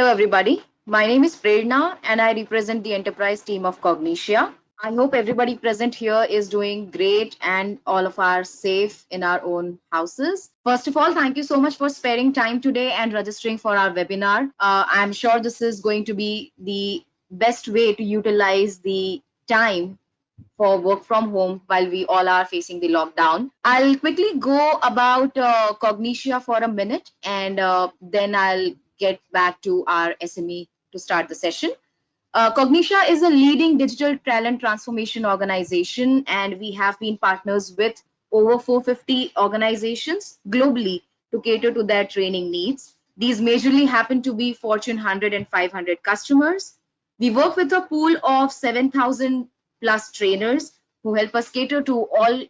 Hello, everybody. My name is Prerna, and I represent the enterprise team of Cognixia. I hope everybody present here is doing great and all of are safe in our own houses. First of all, thank you so much for sparing time today and registering for our webinar. I'm sure this is going to be the best way to utilize the time for work from home while we all are facing the lockdown. I'll quickly go about Cognitia for a minute and then I'll get back to our SME to start the session. Cognitia is a leading digital talent transformation organization, and we have been partners with over 450 organizations globally to cater to their training needs. These majorly happen to be Fortune 100 and 500 customers. We work with a pool of 7,000 plus trainers who help us cater to all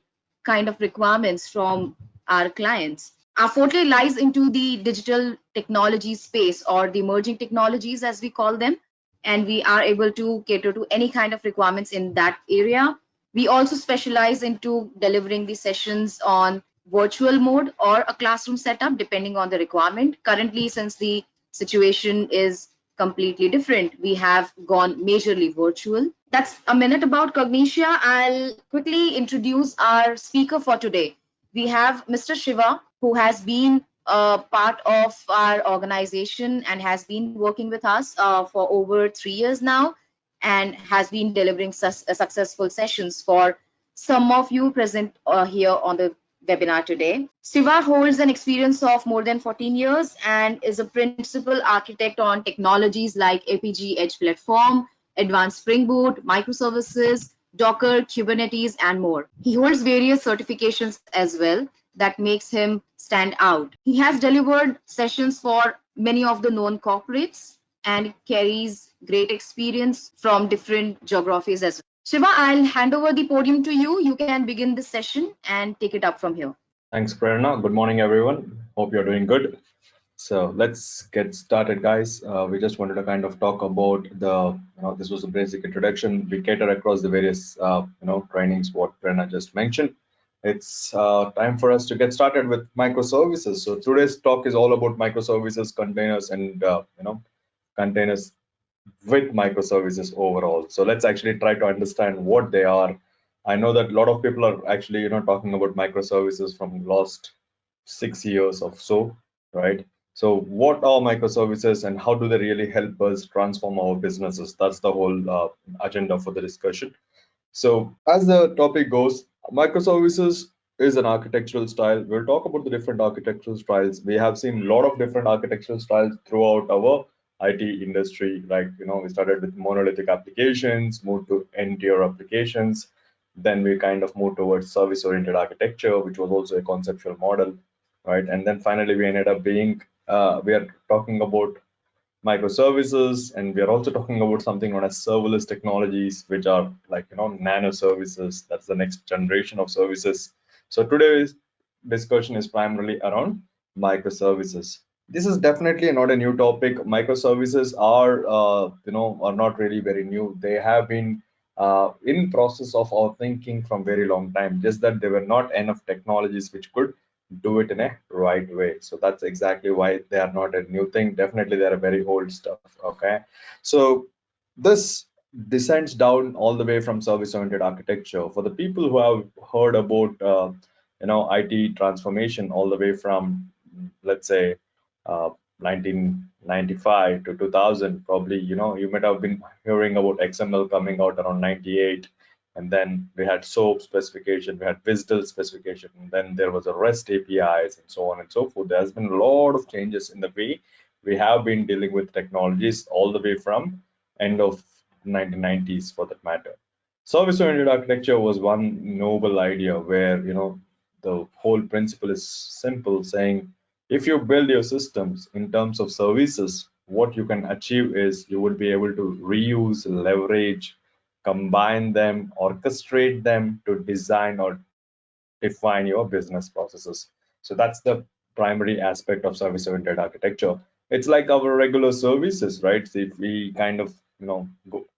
kind of requirements from our clients. Our forte lies into the digital technology space, or the emerging technologies as we call them, and we are able to cater to any kind of requirements in that area. We also specialize into delivering the sessions on virtual mode or a classroom setup depending on the requirement. Currently, since the situation is completely different, we have gone majorly virtual. That's a minute about Cognitia. I'll quickly introduce our speaker for today. We have Mr. Shiva, who has been a part of our organization and has been working with us for over 3 years now, and has been delivering successful sessions for some of you present here on the webinar today. Shiva holds an experience of more than 14 years and is a principal architect on technologies like APG Edge Platform, Advanced Spring Boot, Microservices, Docker, Kubernetes, and more. He holds various certifications as well that makes him stand out. He has delivered sessions for many of the known corporates and carries great experience from different geographies as well. Shiva, I'll hand over the podium to you. You can begin the session and take it up from here. Thanks, Prerna. Good morning, everyone. Hope you're doing good. So let's get started, guys. We just wanted to kind of talk about this was a basic introduction. We cater across the various, trainings what Prerna just mentioned. It's time for us to get started with microservices. So today's talk is all about microservices, containers, and containers with microservices overall. So let's actually try to understand what they are. I know that a lot of people are actually talking about microservices from last 6 years or so, right? So what are microservices and how do they really help us transform our businesses? That's the whole agenda for the discussion. So as the topic goes, microservices is an architectural style. We'll talk about the different architectural styles. We have seen a lot of different architectural styles throughout our IT industry. Like, we started with monolithic applications, moved to end-tier applications. Then we kind of moved towards service-oriented architecture, which was also a conceptual model, right? And then finally, we ended up being, we are talking about microservices, and we are also talking about something known as serverless technologies, which are like nano services. That's the next generation of services. So today's discussion is primarily around microservices. This is definitely not a new topic. Microservices are not really very new. They have been in process of our thinking from very long time, just that there were not enough technologies which could do it in a right way. So that's exactly why they are not a new thing. Definitely they are very old stuff. Okay, so this descends down all the way from service-oriented architecture. For the people who have heard about IT transformation all the way from, let's say, 1995 to 2000, probably you might have been hearing about XML coming out around 98. And then we had SOAP specification, we had WSDL specification, and then there was a REST APIs and so on and so forth. There's been a lot of changes in the way we have been dealing with technologies all the way from end of 1990s for that matter. Service-oriented architecture was one noble idea where, the whole principle is simple, saying if you build your systems in terms of services, what you can achieve is you would be able to reuse, leverage, combine them, orchestrate them to design or define your business processes. So that's the primary aspect of service-oriented architecture. It's like our regular services, right? So if we kind of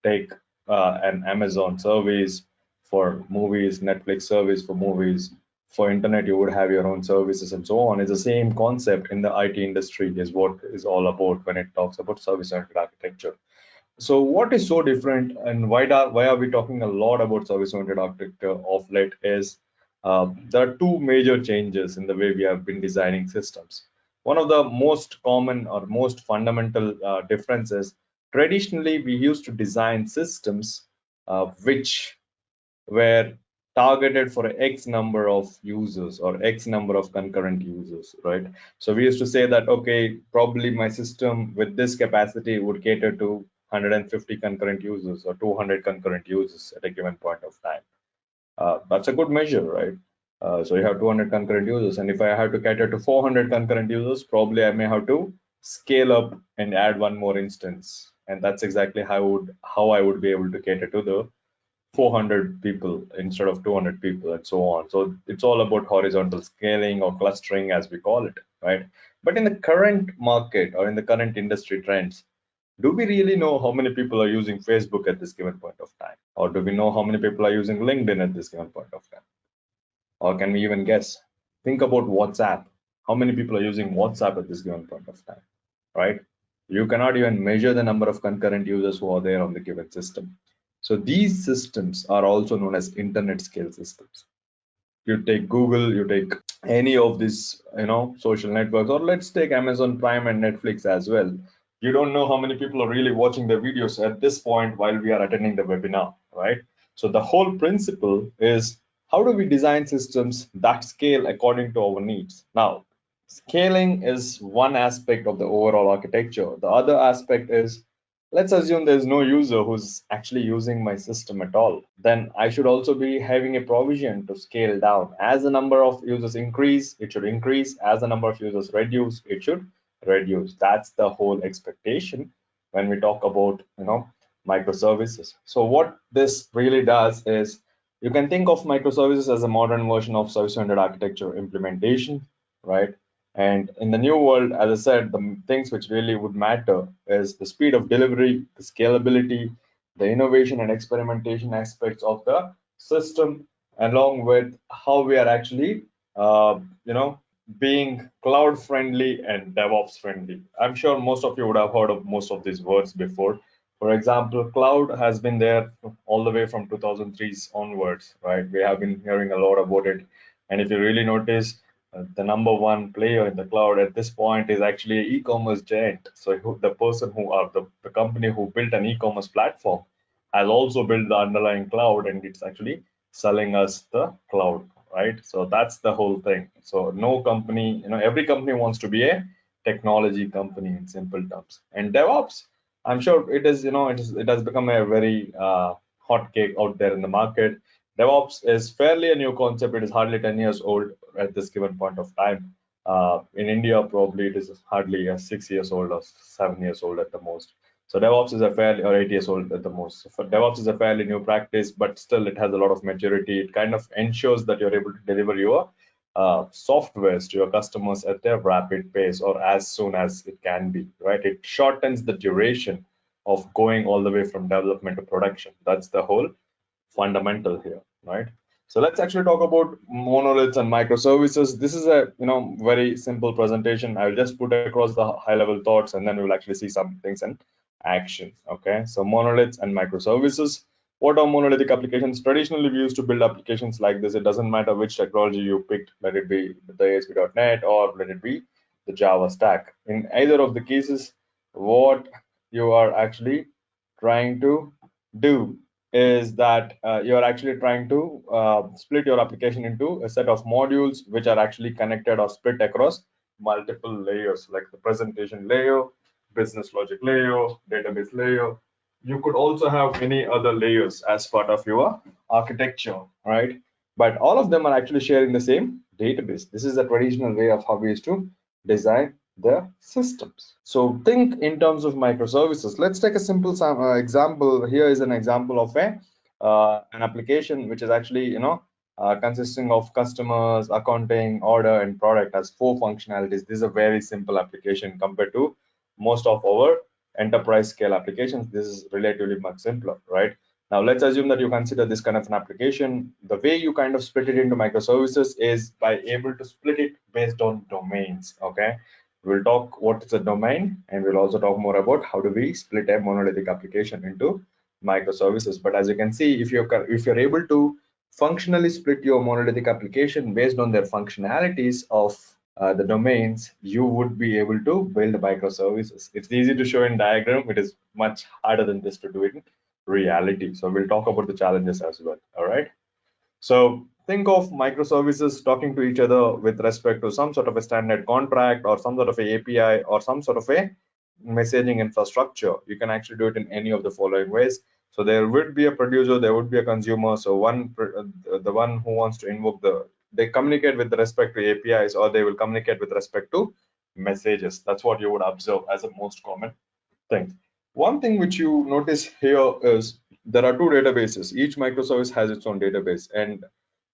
take an Amazon service for movies, Netflix service for movies, for internet you would have your own services and so on. It's the same concept in the IT industry is what is all about when it talks about service-oriented architecture. So what is so different, and why are we talking a lot about service-oriented architecture of late is there are two major changes in the way we have been designing systems. One of the most common or most fundamental differences, traditionally we used to design systems which were targeted for X number of users or X number of concurrent users, right? So we used to say that, okay, probably my system with this capacity would cater to 150 concurrent users or 200 concurrent users at a given point of time. That's a good measure, right? So you have 200 concurrent users, and if I have to cater to 400 concurrent users, probably I may have to scale up and add one more instance, and that's exactly how I would be able to cater to the 400 people instead of 200 people and so on. So it's all about horizontal scaling or clustering as we call it, right? But in the current market or in the current industry trends, do we really know how many people are using Facebook at this given point of time? Or do we know how many people are using LinkedIn at this given point of time? Or can we even guess? Think about WhatsApp. How many people are using WhatsApp at this given point of time, right? You cannot even measure the number of concurrent users who are there on the given system. So these systems are also known as internet scale systems. You take Google, you take any of these, social networks, or let's take Amazon Prime and Netflix as well. You don't know how many people are really watching the videos at this point while we are attending the webinar, right? So the whole principle is how do we design systems that scale according to our needs? Now, scaling is one aspect of the overall architecture. The other aspect is, let's assume there's no user who's actually using my system at all. Then I should also be having a provision to scale down. As the number of users increase, it should increase. As the number of users reduce, it should reduce. That's the whole expectation when we talk about, microservices. So what this really does is you can think of microservices as a modern version of service-oriented architecture implementation, right? And in the new world, as I said, the things which really would matter is the speed of delivery, the scalability, the innovation and experimentation aspects of the system, along with how we are actually, being cloud friendly and DevOps friendly. I'm sure most of you would have heard of most of these words before. For example, cloud has been there all the way from 2003 onwards, right? We have been hearing a lot about it. And if you really notice, the number one player in the cloud at this point is actually an e-commerce giant. So the person who are the company who built an e-commerce platform has also built the underlying cloud, and it's actually selling us the cloud, right? So that's the whole thing. So no company, every company wants to be a technology company in simple terms. And DevOps, I'm sure it is, it has become a very hot cake out there in the market. DevOps is fairly a new concept. It is hardly 10 years old at this given point of time. In India, probably it is hardly 6 years old or 7 years old at the most. So DevOps is a fairly, or 8 years old at the most. So for DevOps is a fairly new practice, but still it has a lot of maturity. It kind of ensures that you're able to deliver your softwares to your customers at a rapid pace or as soon as it can be, right? It shortens the duration of going all the way from development to production. That's the whole fundamental here, right? So let's actually talk about monoliths and microservices. This is a very simple presentation. I'll just put across the high level thoughts and then we'll actually see some things in action. Okay, so monoliths and microservices. What are monolithic applications? Traditionally, we used to build applications like this. It doesn't matter which technology you picked, let it be the ASP.NET or let it be the Java stack. In either of the cases, what you are actually trying to do is that you are actually trying to split your application into a set of modules which are actually connected or split across multiple layers, like the presentation layer, business logic layer, database layer. You could also have many other layers as part of your architecture, right? But all of them are actually sharing the same database. This is a traditional way of how we used to design the systems. So think in terms of microservices. Let's take a simple example. Here is an example of an application which is actually consisting of customers, accounting, order, and product as 4 functionalities. This is a very simple application compared to most of our enterprise scale applications. This is relatively much simpler, right? Now let's assume that you consider this kind of an application. The way you kind of split it into microservices is by able to split it based on domains. Okay, we'll talk what is a domain, and we'll also talk more about how do we split a monolithic application into microservices. But as you can see, if you're able to functionally split your monolithic application based on their functionalities of the domains, you would be able to build microservices. It's easy to show in diagram. It is much harder than this to do it in reality. So we'll talk about the challenges as well. All right. So think of microservices talking to each other with respect to some sort of a standard contract or some sort of a API or some sort of a messaging infrastructure. You can actually do it in any of the following ways. So there would be a producer, there would be a consumer. So the one who wants to invoke they communicate with respect to APIs, or they will communicate with respect to messages. That's what you would observe as a most common thing. One thing which you notice here is there are two databases. Each microservice has its own database, and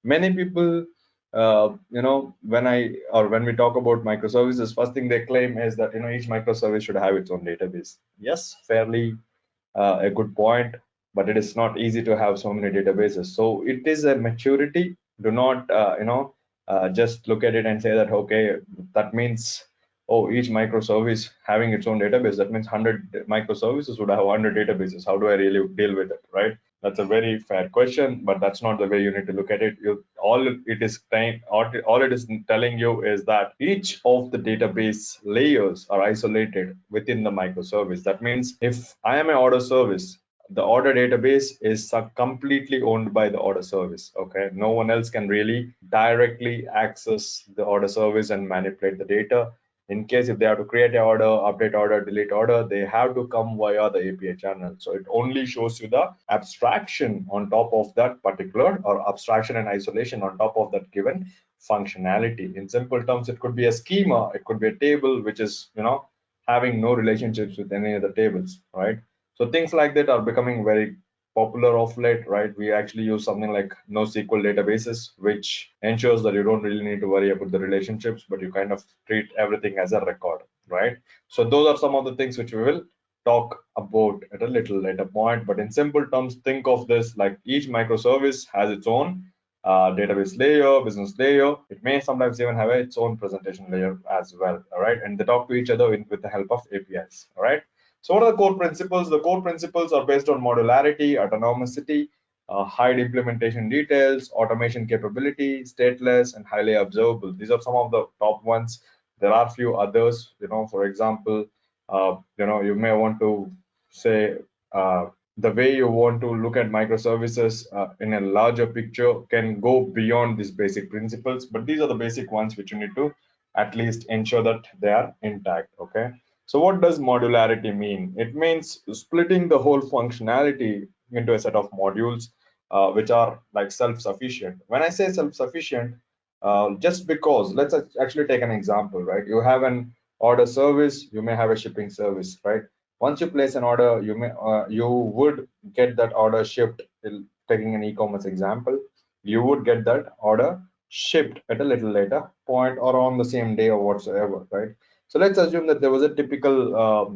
many people, when we talk about microservices, first thing they claim is that each microservice should have its own database. Yes, fairly a good point, but it is not easy to have so many databases. So it is a maturity. Do not just look at it and say that okay, that means oh, each microservice having its own database. That means 100 microservices would have 100 databases. How do I really deal with it, right? That's a very fair question, but that's not the way you need to look at it. All it is telling you is that each of the database layers are isolated within the microservice. That means if I am an order service, the order database is completely owned by the order service. Okay, no one else can really directly access the order service and manipulate the data. In case if they have to create an order, update order, delete order, they have to come via the API channel. So it only shows you the abstraction on top of that particular, or abstraction and isolation on top of that given functionality. In simple terms, it could be a schema, it could be a table which is having no relationships with any other tables, right? So things like that are becoming very popular of late, right? We actually use something like NoSQL databases, which ensures that you don't really need to worry about the relationships, but you kind of treat everything as a record, right? So those are some of the things which we will talk about at a little later point. But in simple terms, think of this like each microservice has its own database layer, business layer. It may sometimes even have its own presentation layer as well, all right? And they talk to each other with the help of APIs, all right? So what are the core principles? The core principles are based on modularity, autonomicity, hide implementation details, automation capability, stateless, and highly observable. These are some of the top ones. There are a few others, for example, you may want to say the way you want to look at microservices in a larger picture can go beyond these basic principles, but these are the basic ones which you need to at least ensure that they are intact. Okay. So what does modularity mean? It means splitting the whole functionality into a set of modules which are like self-sufficient. When I say self-sufficient, just because, let's actually take an example, right? You have an order service, you may have a shipping service, right? Once you place an order, you would get that order shipped. Taking an e-commerce example, you would get that order shipped at a little later point or on the same day or whatsoever, right? So let's assume that there was a typical,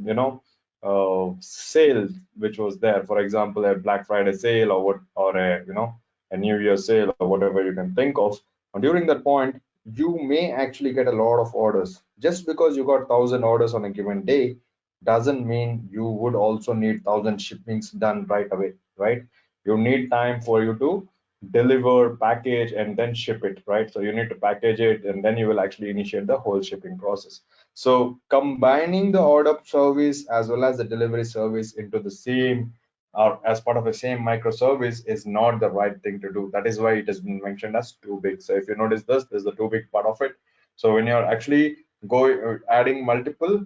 sale which was there. For example, a Black Friday sale or a New Year sale or whatever you can think of. And during that point, you may actually get a lot of orders. Just because you got 1,000 orders on a given day doesn't mean you would also need 1,000 shippings done right away, right? You need time for you to deliver, package, and then ship it, right? So you need to package it, and then you will actually initiate the whole shipping process. So combining the order service as well as the delivery service into the same or as part of the same microservice is not the right thing to do. That is why it has been mentioned as too big. So if you notice this, there's the too big part of it. So when you're actually adding multiple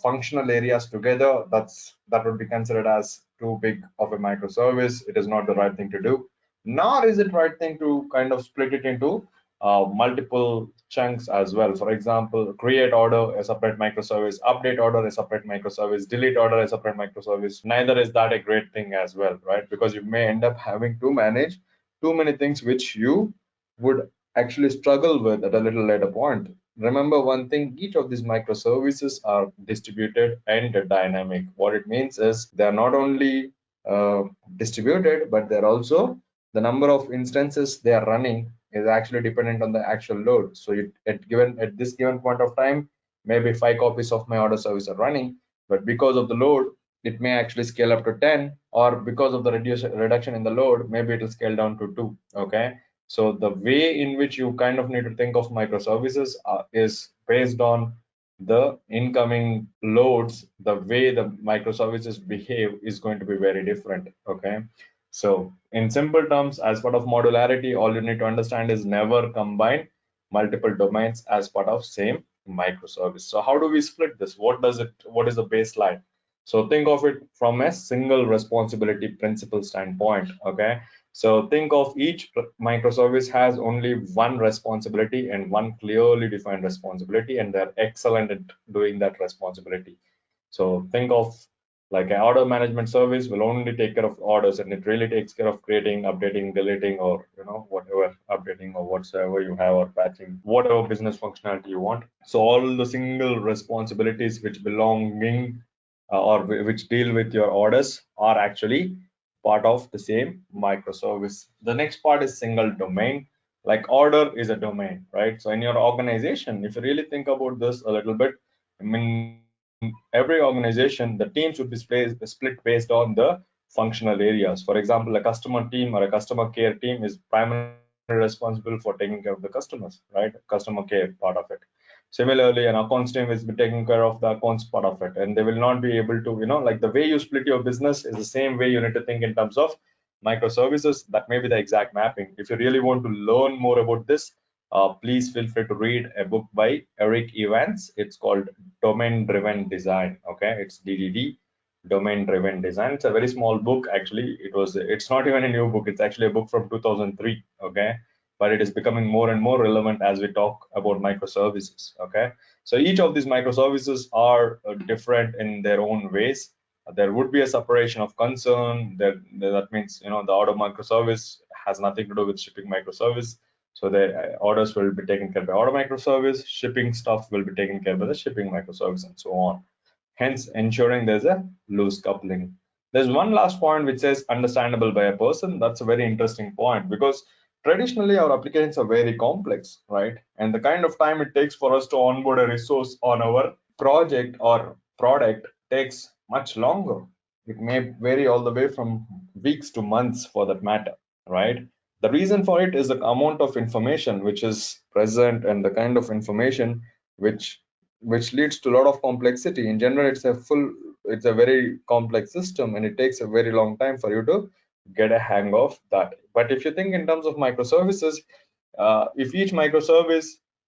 functional areas together, that would be considered as too big of a microservice. It is not the right thing to do, nor is it right thing to kind of split it into multiple chunks as well. For example, create order a separate microservice, update order a separate microservice, delete order a separate microservice. Neither is that a great thing as well, right? Because you may end up having to manage too many things which you would actually struggle with at a little later point. Remember one thing, each of these microservices are distributed and dynamic. What it means is they're not only distributed, but they're also the number of instances they are running is actually dependent on the actual load. So at this given point of time, maybe 5 copies of my order service are running, but because of the load, it may actually scale up to 10, or because of the reduction in the load, maybe it will scale down to 2. Okay, so the way in which you kind of need to think of microservices is based on the incoming loads. The way the microservices behave is going to be very different. Okay, so in simple terms, as part of modularity, all you need to understand is never combine multiple domains as part of same microservice. So how do we split this? What is the baseline? So think of it from a single responsibility principle standpoint. Okay, so think of each microservice has only one responsibility and one clearly defined responsibility, and they're excellent at doing that responsibility. So think of like an order management service will only take care of orders, and it really takes care of creating, updating, deleting, or whatever updating or whatsoever you have, or patching whatever business functionality you want. So all the single responsibilities which belonging or which deal with your orders are actually part of the same microservice. The next part is single domain. Like order is a domain, right? So in your organization, if you really think about this a little bit, I mean, every organization, the teams would be split based on the functional areas. For example, a customer team or a customer care team is primarily responsible for taking care of the customers, right? Customer care part of it. Similarly, an accounts team is taking care of the accounts part of it, and they will not be able to, like the way you split your business is the same way you need to think in terms of microservices. That may be the exact mapping. If you really want to learn more about this, please feel free to read a book by Eric Evans. It's called Domain Driven Design. Okay, it's DDD, Domain Driven Design. It's a very small book actually. It's not even a new book. It's actually a book from 2003. Okay, but it is becoming more and more relevant as we talk about microservices. Okay, so each of these microservices are different in their own ways. There would be a separation of concern. That means the order microservice has nothing to do with shipping microservice. So the orders will be taken care by order microservice. Shipping stuff will be taken care by the shipping microservice, and so on. Hence, ensuring there's a loose coupling. There's one last point which says understandable by a person. That's a very interesting point, because traditionally our applications are very complex, right? And the kind of time it takes for us to onboard a resource on our project or product takes much longer. It may vary all the way from weeks to months for that matter, right? The reason for it is the amount of information which is present, and the kind of information which leads to a lot of complexity. In general, it's a very complex system, and it takes a very long time for you to get a hang of that. But if you think in terms of microservices, if each microservice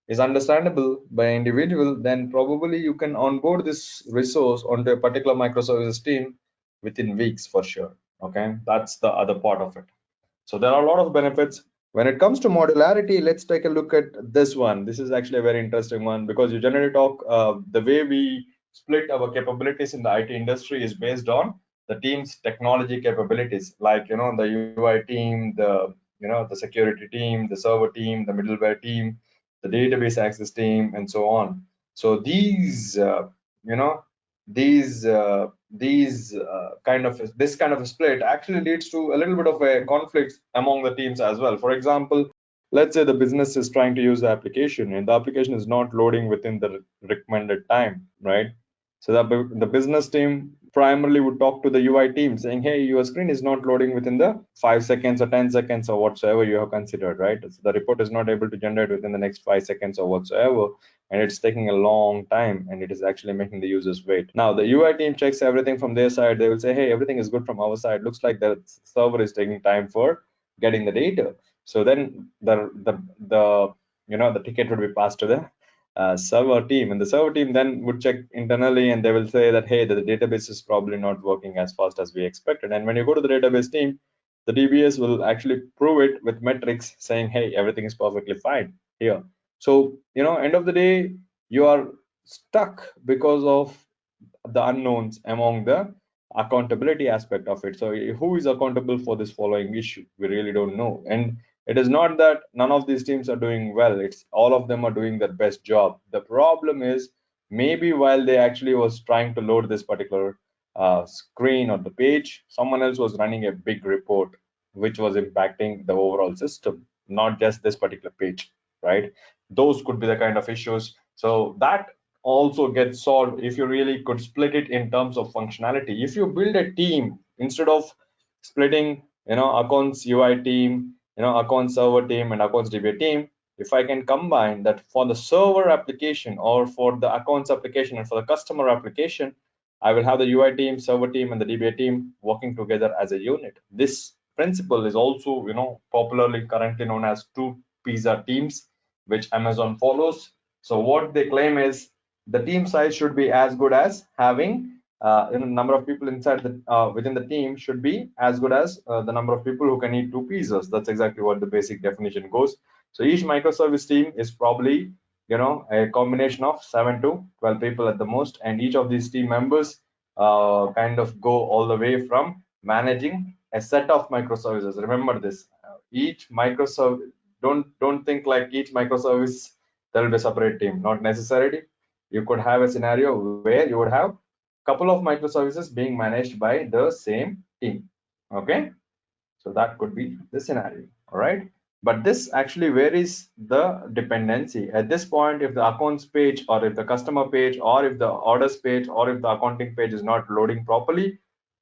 is understandable by individual, then probably you can onboard this resource onto a particular microservices team within weeks for sure. Okay, that's the other part of it. So there are a lot of benefits. When it comes to modularity, let's take a look at this one. This is actually a very interesting one, because you generally talk, the way we split our capabilities in the IT industry is based on the team's technology capabilities, like the UI team, the security team, the server team, the middleware team, the database access team, and so on. So you know this kind of a split actually leads to a little bit of a conflict among the teams as well. For example, let's say the business is trying to use the application, and the application is not loading within the recommended time, right? So the business team primarily would talk to the UI team saying, hey, your screen is not loading within the 5 seconds or 10 seconds or whatsoever you have considered, right? So the report is not able to generate within the next 5 seconds or whatsoever, and it's taking a long time, and it is actually making the users wait. Now the UI team checks everything from their side. They will say, hey, everything is good from our side. Looks like the server is taking time for getting the data. So then the ticket would be passed to the server team, and the server team then would check internally, and they will say that, hey, the database is probably not working as fast as we expected. And when you go to the database team, the DBS will actually prove it with metrics saying, hey, everything is perfectly fine here. So end of the day, you are stuck because of the unknowns among the accountability aspect of it. So who is accountable for this following issue? We really don't know. And it is not that none of these teams are doing well. It's all of them are doing their best job. The problem is, maybe while they actually was trying to load this particular screen or the page, someone else was running a big report which was impacting the overall system, not just this particular page, right? Those could be the kind of issues. So that also gets solved if you really could split it in terms of functionality. If you build a team instead of splitting, accounts UI team, accounts server team and accounts DBA team, if I can combine that for the server application or for the accounts application and for the customer application, I will have the UI team, server team, and the DBA team working together as a unit. This principle is also, popularly currently known as two pizza teams, which Amazon follows. So what they claim is the team size should be as good as having number of people inside the within the team should be as good as the number of people who can eat two pizzas. That's exactly what the basic definition goes. So each microservice team is probably a combination of 7 to 12 people at the most, and each of these team members kind of go all the way from managing a set of microservices. Remember this, each microservice, don't think like each microservice there will be a separate team, not necessarily. You could have a scenario where you would have couple of microservices being managed by the same team. Okay, so that could be the scenario. All right, but this actually varies the dependency. At this point, if the accounts page or if the customer page or if the orders page or if the accounting page is not loading properly,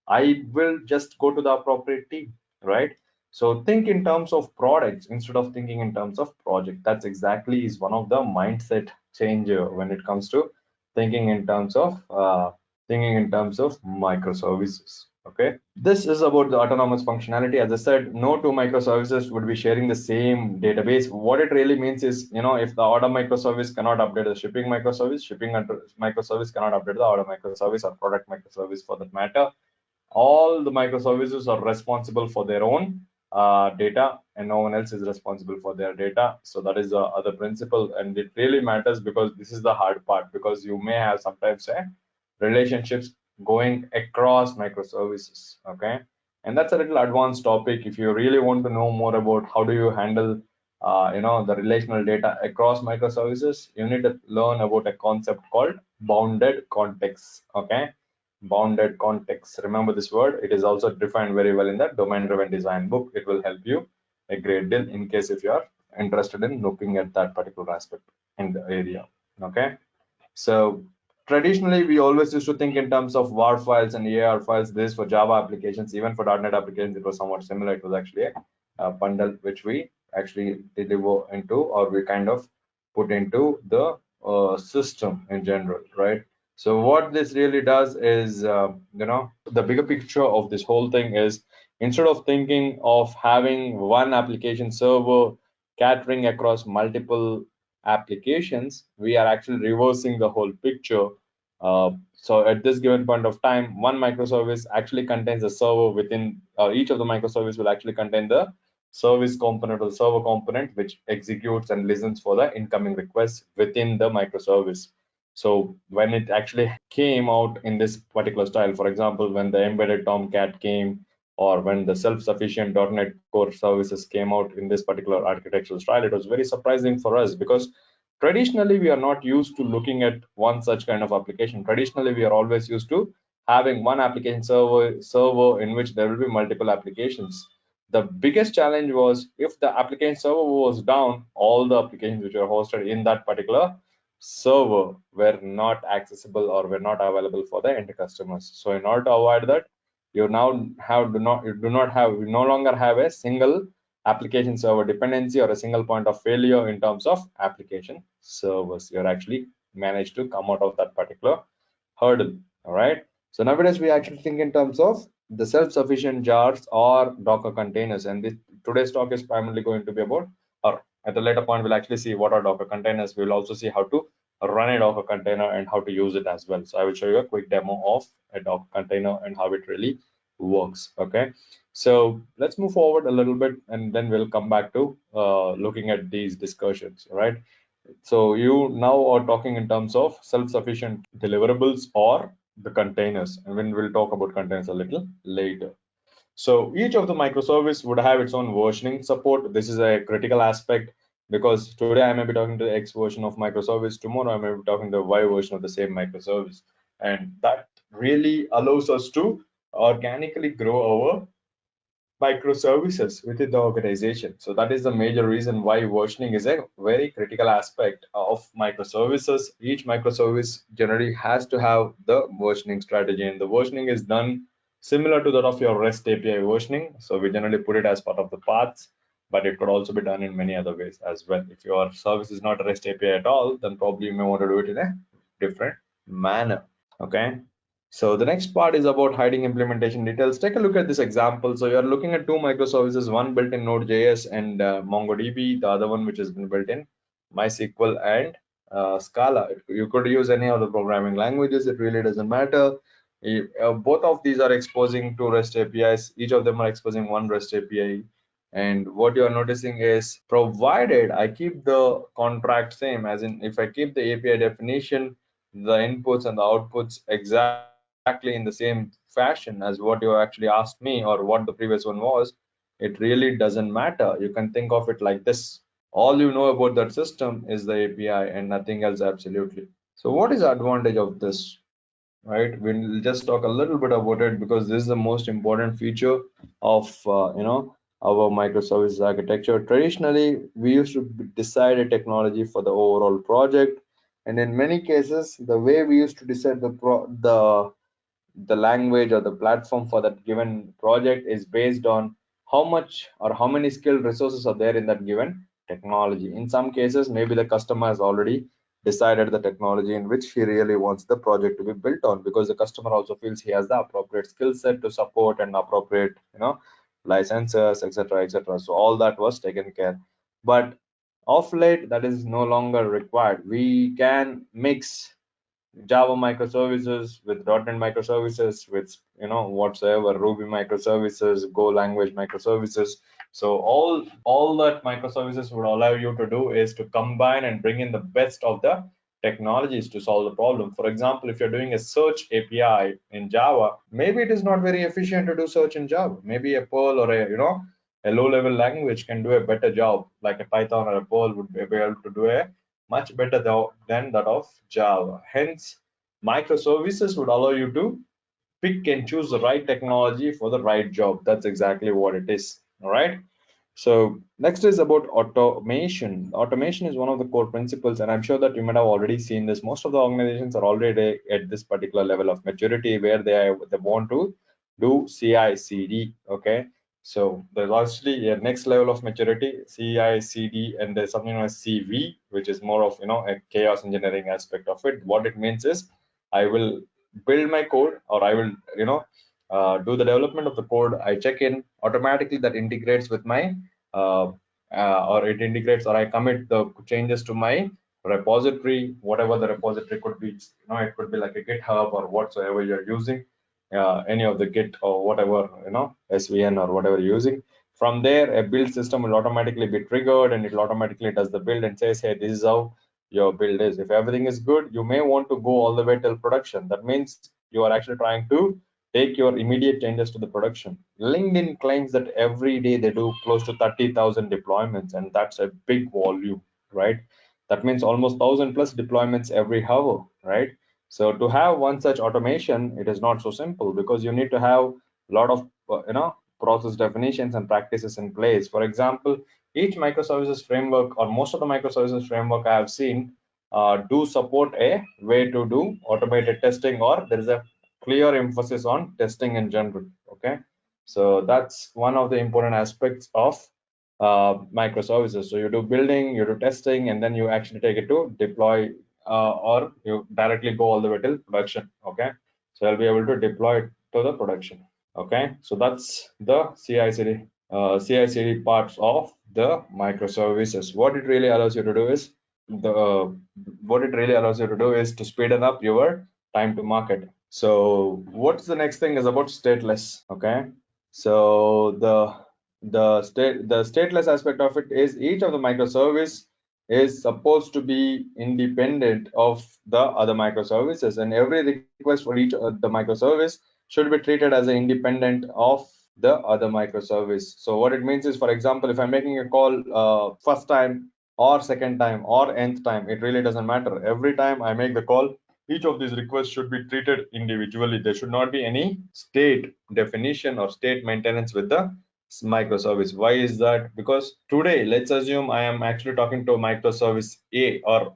I will just go to the appropriate team, right? So think in terms of products instead of thinking in terms of project. That's exactly is one of the mindset change when it comes to thinking in terms of microservices. Okay, this is about the autonomous functionality. As I said, no two microservices would be sharing the same database. What it really means is, if the order microservice cannot update the shipping microservice, microservice cannot update the order microservice or product microservice for that matter. All the microservices are responsible for their own data, and no one else is responsible for their data. So that is the other principle, and it really matters because this is the hard part, because you may have sometimes relationships going across microservices. Okay, and that's a little advanced topic. If you really want to know more about how do you handle the relational data across microservices, you need to learn about a concept called bounded context. Okay, bounded context, remember this word. It is also defined very well in the domain driven design book. It will help you a great deal in case if you are interested in looking at that particular aspect in the area. Okay, so traditionally we always used to think in terms of war files and AR files. This for Java applications, even for .NET applications it was somewhat similar. It was actually a bundle which we actually deliver into, or we kind of put into the system in general, right? So what this really does is, the bigger picture of this whole thing is, instead of thinking of having one application server catering across multiple applications, we are actually reversing the whole picture. So at this given point of time, one microservice actually contains a server within, each of the microservice will actually contain the service component or server component, which executes and listens for the incoming requests within the microservice. So when it actually came out in this particular style, for example, when the embedded Tomcat came, or when the self-sufficient .NET Core services came out in this particular architectural style, it was very surprising for us, because traditionally we are not used to looking at one such kind of application. Traditionally, we are always used to having one application server in which there will be multiple applications. The biggest challenge was, if the application server was down, all the applications which were hosted in that particular server were not accessible or were not available for the end customers. So in order to avoid that, you now have you no longer have a single application server dependency or a single point of failure in terms of application servers. You're actually managed to come out of that particular hurdle. All right, so nowadays we actually think in terms of the self-sufficient jars or Docker containers, and today's talk is primarily going to be about, or at the later point we'll actually see what are Docker containers. We'll also see how to run a Docker container and how to use it as well. So I will show you a quick demo of a Docker container and how it really works. Okay, so let's move forward a little bit, and then we'll come back to looking at these discussions. All right, so you now are talking in terms of self-sufficient deliverables or the containers, and when we'll talk about containers a little later. So each of the microservice would have its own versioning support. This is a critical aspect, because today I may be talking to the X version of microservice, tomorrow I may be talking to the Y version of the same microservice, and that really allows us to organically grow our microservices within the organization. So that is the major reason why versioning is a very critical aspect of microservices. Each microservice generally has to have the versioning strategy, and the versioning is done similar to that of your REST API versioning. So we generally put it as part of the paths, but it could also be done in many other ways as well. If your service is not a REST API at all, then probably you may want to do it in a different manner. Okay. So the next part is about hiding implementation details. Take a look at this example. So you're looking at two microservices, one built in Node.js and MongoDB, the other one which has been built in MySQL and Scala. You could use any of the programming languages. It really doesn't matter. Both of these are exposing two REST APIs. Each of them are exposing one REST API. And what you are noticing is, provided I keep the contract same, as in if I keep the API definition, the inputs and the outputs exactly in the same fashion as what you actually asked me or what the previous one was, it really doesn't matter. You can think of it like this. All you know about that system is the API and nothing else absolutely. So what is the advantage of this? Right, we'll just talk a little bit about it because this is the most important feature of our microservices architecture. Traditionally, we used to decide a technology for the overall project, and in many cases the way we used to decide the language or the platform for that given project is based on how much or how many skilled resources are there in that given technology. In some cases, maybe the customer has already decided the technology in which he really wants the project to be built on, because the customer also feels he has the appropriate skill set to support and appropriate licenses, etc., etc. So all that was taken care. But of late, that is no longer required. We can mix Java microservices with .NET microservices with whatsoever Ruby microservices, Go language microservices. So all that microservices would allow you to do is to combine and bring in the best of the technologies to solve the problem. For example, if you're doing a search API in Java, maybe it is not very efficient to do search in Java. Maybe a Perl or a low-level language can do a better job, like a Python or a Perl would be able to do a much better than that of Java. Hence, microservices would allow you to pick and choose the right technology for the right job. That's exactly what it is. All right. So next is about automation. Automation is one of the core principles, and I'm sure that you might have already seen this. Most of the organizations are already at this particular level of maturity where they want to do CI/CD. Okay, so there's actually a next level of maturity, CI/CD, and there's something known as CV, which is more of a chaos engineering aspect of it. What it means is, I will build my code, or I will do the development of the code. I check in automatically, that integrates with my uh, or it integrates, or I commit the changes to my repository, whatever the repository could be. It could be like a GitHub or whatsoever you're using, any of the Git or whatever, SVN or whatever you're using. From there, a build system will automatically be triggered, and it automatically does the build and says, hey, this is how your build is. If everything is good, you may want to go all the way till production. That means you are actually trying to take your immediate changes to the production. LinkedIn claims that every day they do close to 30,000 deployments, and that's a big volume, right? That means almost 1,000 plus deployments every hour, right? So to have one such automation, it is not so simple, because you need to have a lot of process definitions and practices in place. For example, each microservices framework, or most of the microservices framework I have seen, do support a way to do automated testing, or there is a clear emphasis on testing in general. Okay, so that's one of the important aspects of microservices. So you do building, you do testing, and then you actually take it to deploy, or you directly go all the way till production. Okay, so I'll be able to deploy it to the production. Okay, so that's the CI/CD parts of the microservices. What it really allows you to do is to speed up your time to market. So what's the next thing is about stateless. Okay, so the stateless aspect of it is, each of the microservice is supposed to be independent of the other microservices, and every request for each of the microservice should be treated as an independent of the other microservice. So what it means is, for example, if I'm making a call first time or second time or nth time, it really doesn't matter. Every time I make the call, each of these requests should be treated individually. There should not be any state definition or state maintenance with the microservice. Why is that? Because today, let's assume I am actually talking to a microservice A or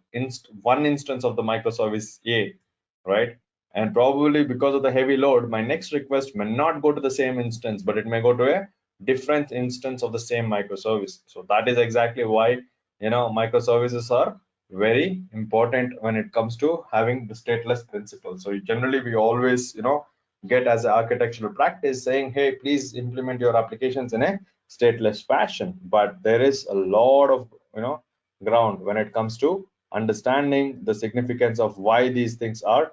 one instance of the microservice A, right? And probably because of the heavy load, my next request may not go to the same instance, but it may go to a different instance of the same microservice. So that is exactly why, microservices are very important when it comes to having the stateless principle. So generally we always, get as an architectural practice saying, hey, please implement your applications in a stateless fashion. But there is a lot of, ground when it comes to understanding the significance of why these things are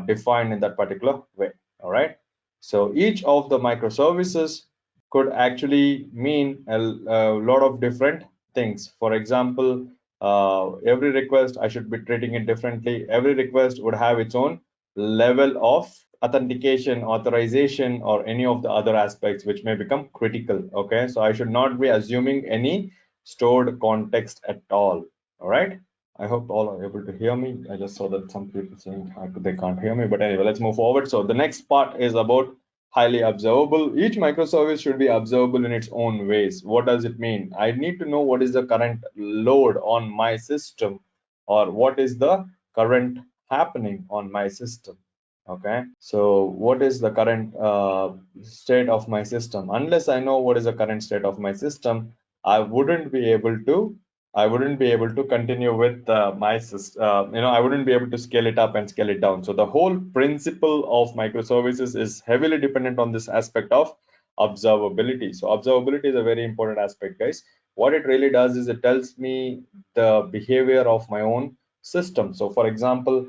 defined in that particular way. All right. So each of the microservices could actually mean a lot of different things. For example, every request I should be treating it differently. Every request would have its own level of authentication, authorization, or any of the other aspects which may become critical. Okay, so I should not be assuming any stored context at all. All right. I hope all are able to hear me. I just saw that some people saying they can't hear me, but anyway, let's move forward. So the next part is about highly observable. Each microservice should be observable in its own ways. What does it mean? I need to know what is the current load on my system, or what is the current happening on my system. Okay, so what is the current state of my system? Unless I know what is the current state of my system, I wouldn't be able to continue with my system. I wouldn't be able to scale it up and scale it down. So the whole principle of microservices is heavily dependent on this aspect of observability. So observability is a very important aspect, guys. What it really does is it tells me the behavior of my own system. So for example,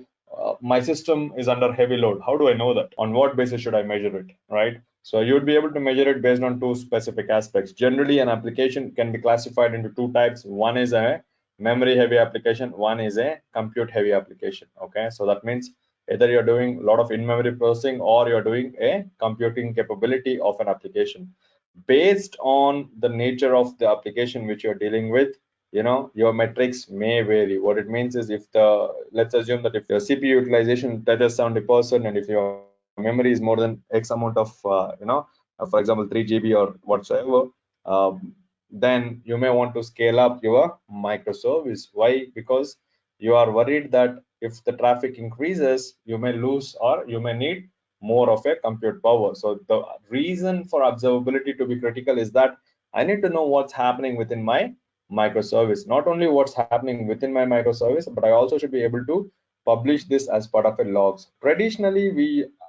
my system is under heavy load. How do I know that? On what basis should I measure it, right? So you would be able to measure it based on two specific aspects. Generally, an application can be classified into two types. One is a memory heavy application, one is a compute heavy application. Okay, so that means either you're doing a lot of in-memory processing or you're doing a computing capability of an application. Based on the nature of the application which you're dealing with, your metrics may vary. What it means is, let's assume that if your CPU utilization touches 70% and if your memory is more than X amount of for example 3 GB or whatsoever, then you may want to scale up your microservice. Why? Because you are worried that if the traffic increases, you may lose or you may need more of a compute power. So the reason for observability to be critical is that I need to know what's happening within my microservice. Not only what's happening within my microservice, but I also should be able to publish this as part of a logs. Traditionally,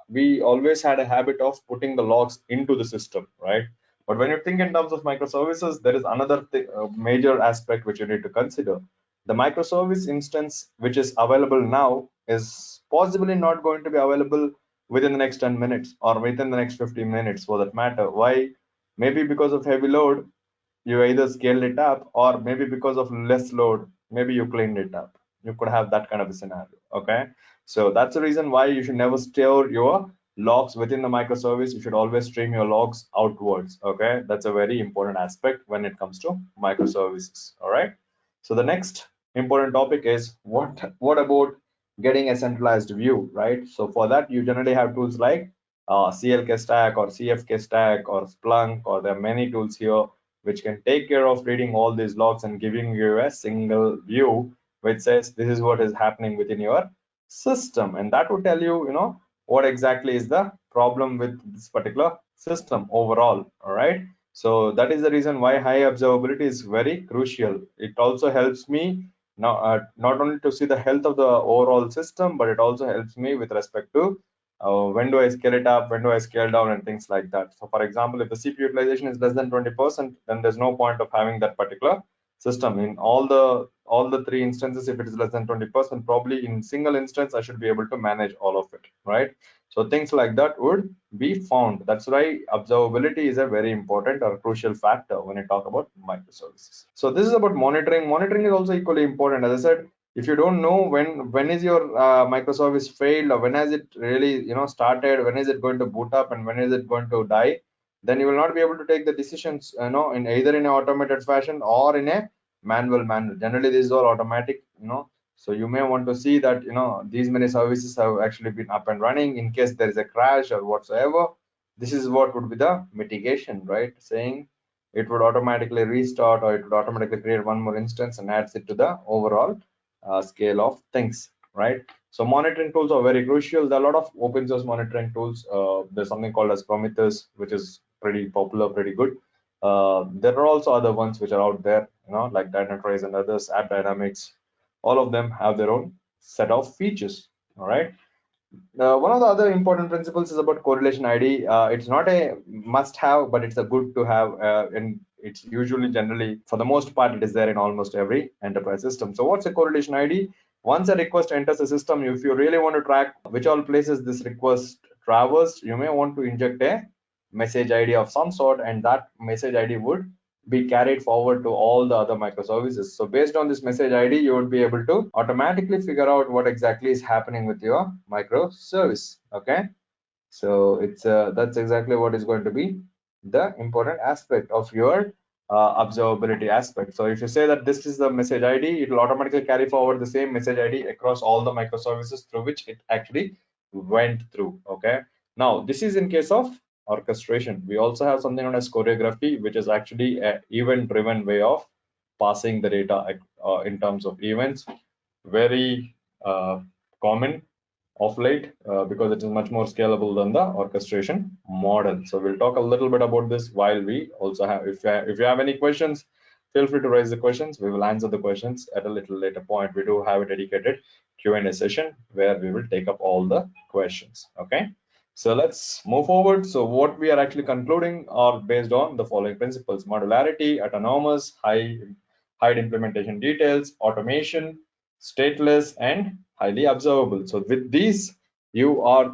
we always had a habit of putting the logs into the system, right? But when you think in terms of microservices, there is another major aspect which you need to consider. The microservice instance which is available now is possibly not going to be available within the next 10 minutes or within the next 15 minutes for that matter. Why? Maybe because of heavy load, you either scaled it up, or maybe because of less load, maybe you cleaned it up. You could have that kind of a scenario. Okay, so that's the reason why you should never store your logs within the microservice. You should always stream your logs outwards. Okay, that's a very important aspect when it comes to microservices. All right, so the next important topic is what about getting a centralized view, right? So for that, you generally have tools like CLK stack or CFK stack or Splunk, or there are many tools here which can take care of reading all these logs and giving you a single view which says this is what is happening within your system, and that would tell you, what exactly is the problem with this particular system overall. All right, so that is the reason why high observability is very crucial. It also helps me now, not only to see the health of the overall system, but it also helps me with respect to when do I scale it up, when do I scale down, and things like that. So for example, if the CPU utilization is less than 20%, then there's no point of having that particular system. In all the three instances, if it is less than 20%, probably in single instance I should be able to manage all of it, right? So things like that would be found. That's why observability is a very important or crucial factor when you talk about microservices. So this is about monitoring. Monitoring is also equally important. As I said, if you don't know when is your microservice failed, or when has it really started, when is it going to boot up, and when is it going to die, then you will not be able to take the decisions in either in an automated fashion or in a manual manner. Generally this is all automatic. So you may want to see that, these many services have actually been up and running. In case there is a crash or whatsoever, this is what would be the mitigation, right? Saying it would automatically restart, or it would automatically create one more instance and adds it to the overall scale of things, right? So monitoring tools are very crucial. There are a lot of open source monitoring tools. There's something called as Prometheus, which is pretty popular, pretty good. There are also other ones which are out there, like Dynatrace and others, App Dynamics. All of them have their own set of features. All right. One of the other important principles is about correlation ID. It's not a must-have, but it's a good to have, and it's usually generally, for the most part, it is there in almost every enterprise system. So what's a correlation ID? Once a request enters the system, if you really want to track which all places this request traversed, you may want to inject a message ID of some sort, and that message ID would be carried forward to all the other microservices. So based on this message ID, you would be able to automatically figure out what exactly is happening with your microservice. Okay, so it's that's exactly what is going to be the important aspect of your observability aspect. So if you say that this is the message ID, it will automatically carry forward the same message ID across all the microservices through which it actually went through. Okay, now this is in case of orchestration. We also have something known as choreography, which is actually an event driven way of passing the data in terms of events. Very common of late, because it is much more scalable than the orchestration model. So we'll talk a little bit about this while we also have, if you have any questions, feel free to raise the questions. We will answer the questions at a little later point. We do have a dedicated Q&A session where we will take up all the questions. Okay, so let's move forward. So what we are actually concluding are based on the following principles: modularity, autonomous, high implementation details, automation, stateless, and highly observable. So with these, you are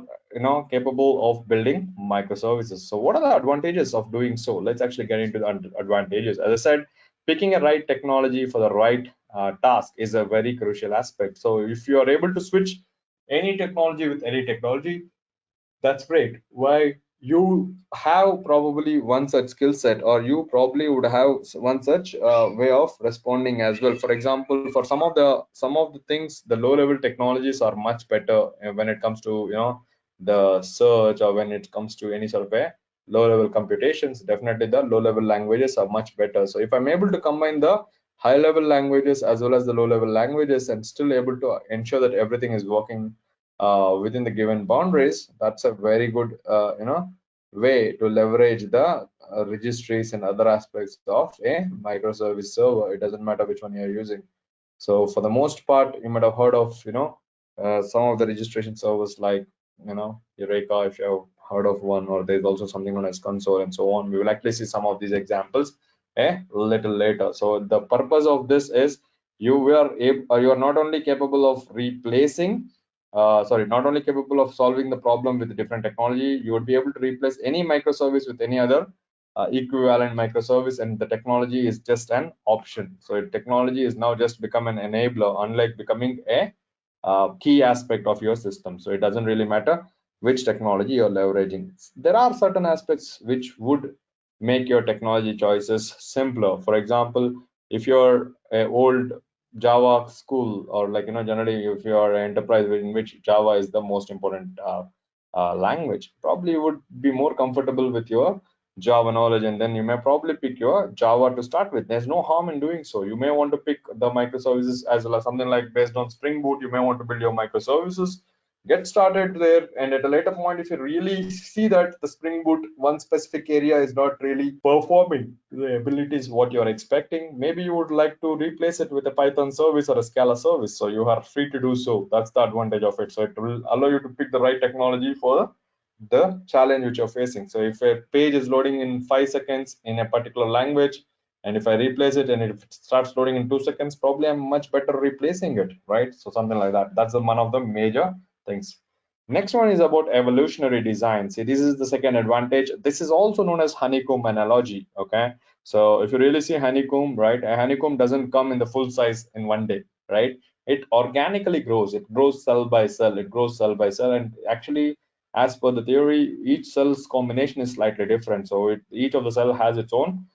capable of building microservices. So what are the advantages of doing so? Let's actually get into the advantages. As I said, picking a right technology for the right task is a very crucial aspect. So if you are able to switch any technology with any technology, that's great. Why? You have probably one such skill set, or you probably would have one such way of responding as well. For example, for some of the things, the low level technologies are much better when it comes to the search, or when it comes to any sort of a low level computations. Definitely the low level languages are much better. So if I'm able to combine the high level languages as well as the low level languages and still able to ensure that everything is working within the given boundaries, that's a very good way to leverage the registries and other aspects of a microservice server. It doesn't matter which one you're using. So for the most part, you might have heard of some of the registration servers like Eureka, if you have heard of one, or there's also something known as console and so on. We will actually see some of these examples a little later. So the purpose of this is you are not only capable of replacing not only capable of solving the problem with a different technology, you would be able to replace any microservice with any other equivalent microservice, and the technology is just an option. So technology is now just become an enabler, unlike becoming a key aspect of your system. So it doesn't really matter which technology you're leveraging. There are certain aspects which would make your technology choices simpler. For example, if you're an old Java school, or generally if you are an enterprise in which Java is the most important language, probably you would be more comfortable with your Java knowledge, and then you may probably pick your Java to start with. There's no harm in doing so. You may want to pick the microservices as well as something like based on Spring Boot. You may want to build your microservices, get started there, and at a later point, if you really see that the Spring Boot one specific area is not really performing the abilities what you're expecting, maybe you would like to replace it with a Python service or a Scala service. So you are free to do so. That's the advantage of it. So it will allow you to pick the right technology for the challenge which you're facing. So if a page is loading in 5 seconds in a particular language, and if I replace it and it starts loading in 2 seconds, probably I'm much better replacing it, right? So something like that. That's one of the major things. Next one is about evolutionary design. See, this is the second advantage. This is also known as honeycomb analogy. Okay, so if you really see honeycomb, right, a honeycomb doesn't come in the full size in one day, right? It organically grows. It grows cell by cell. It grows cell by cell, and actually, as per the theory, each cell's combination is slightly different. So each of the cell has its own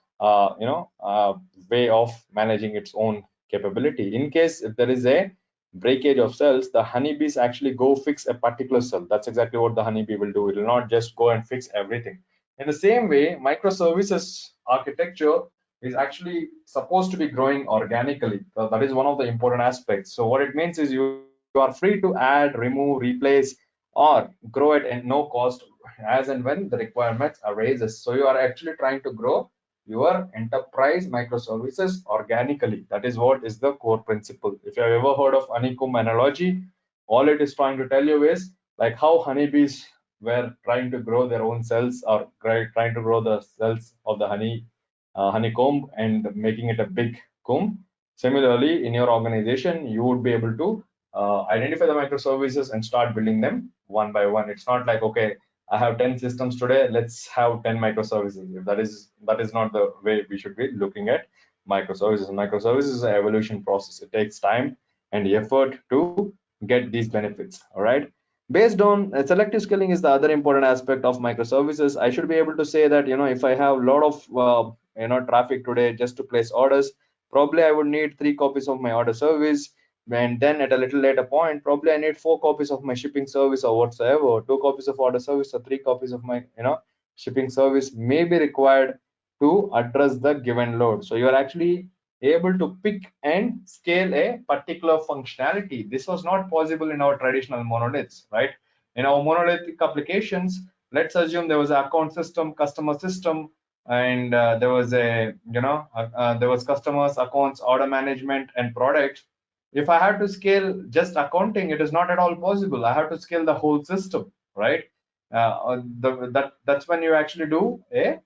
way of managing its own capability. In case if there is a breakage of cells, the honeybees actually go fix a particular cell. That's exactly what the honeybee will do. It will not just go and fix everything. In the same way, microservices architecture is actually supposed to be growing organically. So that is one of the important aspects. So what it means is you are free to add, remove, replace, or grow it at no cost as and when the requirements arises. So you are actually trying to grow your enterprise microservices organically. That is what is the core principle. If you have ever heard of honeycomb analogy, all it is trying to tell you is like how honeybees were trying to grow their own cells, or trying to grow the cells of the honeycomb and making it a big comb. Similarly, in your organization, you would be able to identify the microservices and start building them one by one. It's not like, okay, I have 10 systems today, let's have 10 microservices. If that is not the way we should be looking at microservices. Microservices is an evolution process. It takes time and effort to get these benefits. All right. Based on selective scaling is the other important aspect of microservices. I should be able to say that, if I have a lot of traffic today just to place orders, probably I would need 3 copies of my order service, and then at a little later point, probably I need 4 copies of my shipping service or whatsoever. 2 copies of order service or 3 copies of my shipping service may be required to address the given load. So you are actually able to pick and scale a particular functionality. This was not possible in our traditional monoliths, right? In our monolithic applications, let's assume there was an account system, customer system, and there was there was customers, accounts, order management, and products. If I had to scale just accounting, it is not at all possible. I have to scale the whole system, right? That's when you actually do a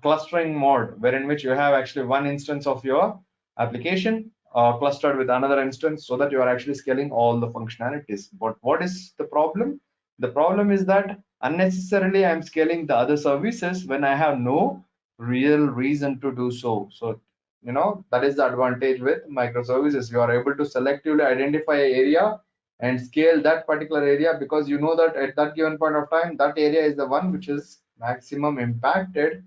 clustering mode, wherein which you have actually one instance of your application clustered with another instance, so that you are actually scaling all the functionalities. But what is the problem? The problem is that unnecessarily I'm scaling the other services when I have no real reason to do so. So that is the advantage with microservices. You are able to selectively identify an area and scale that particular area, because you know that at that given point of time, that area is the one which is maximum impacted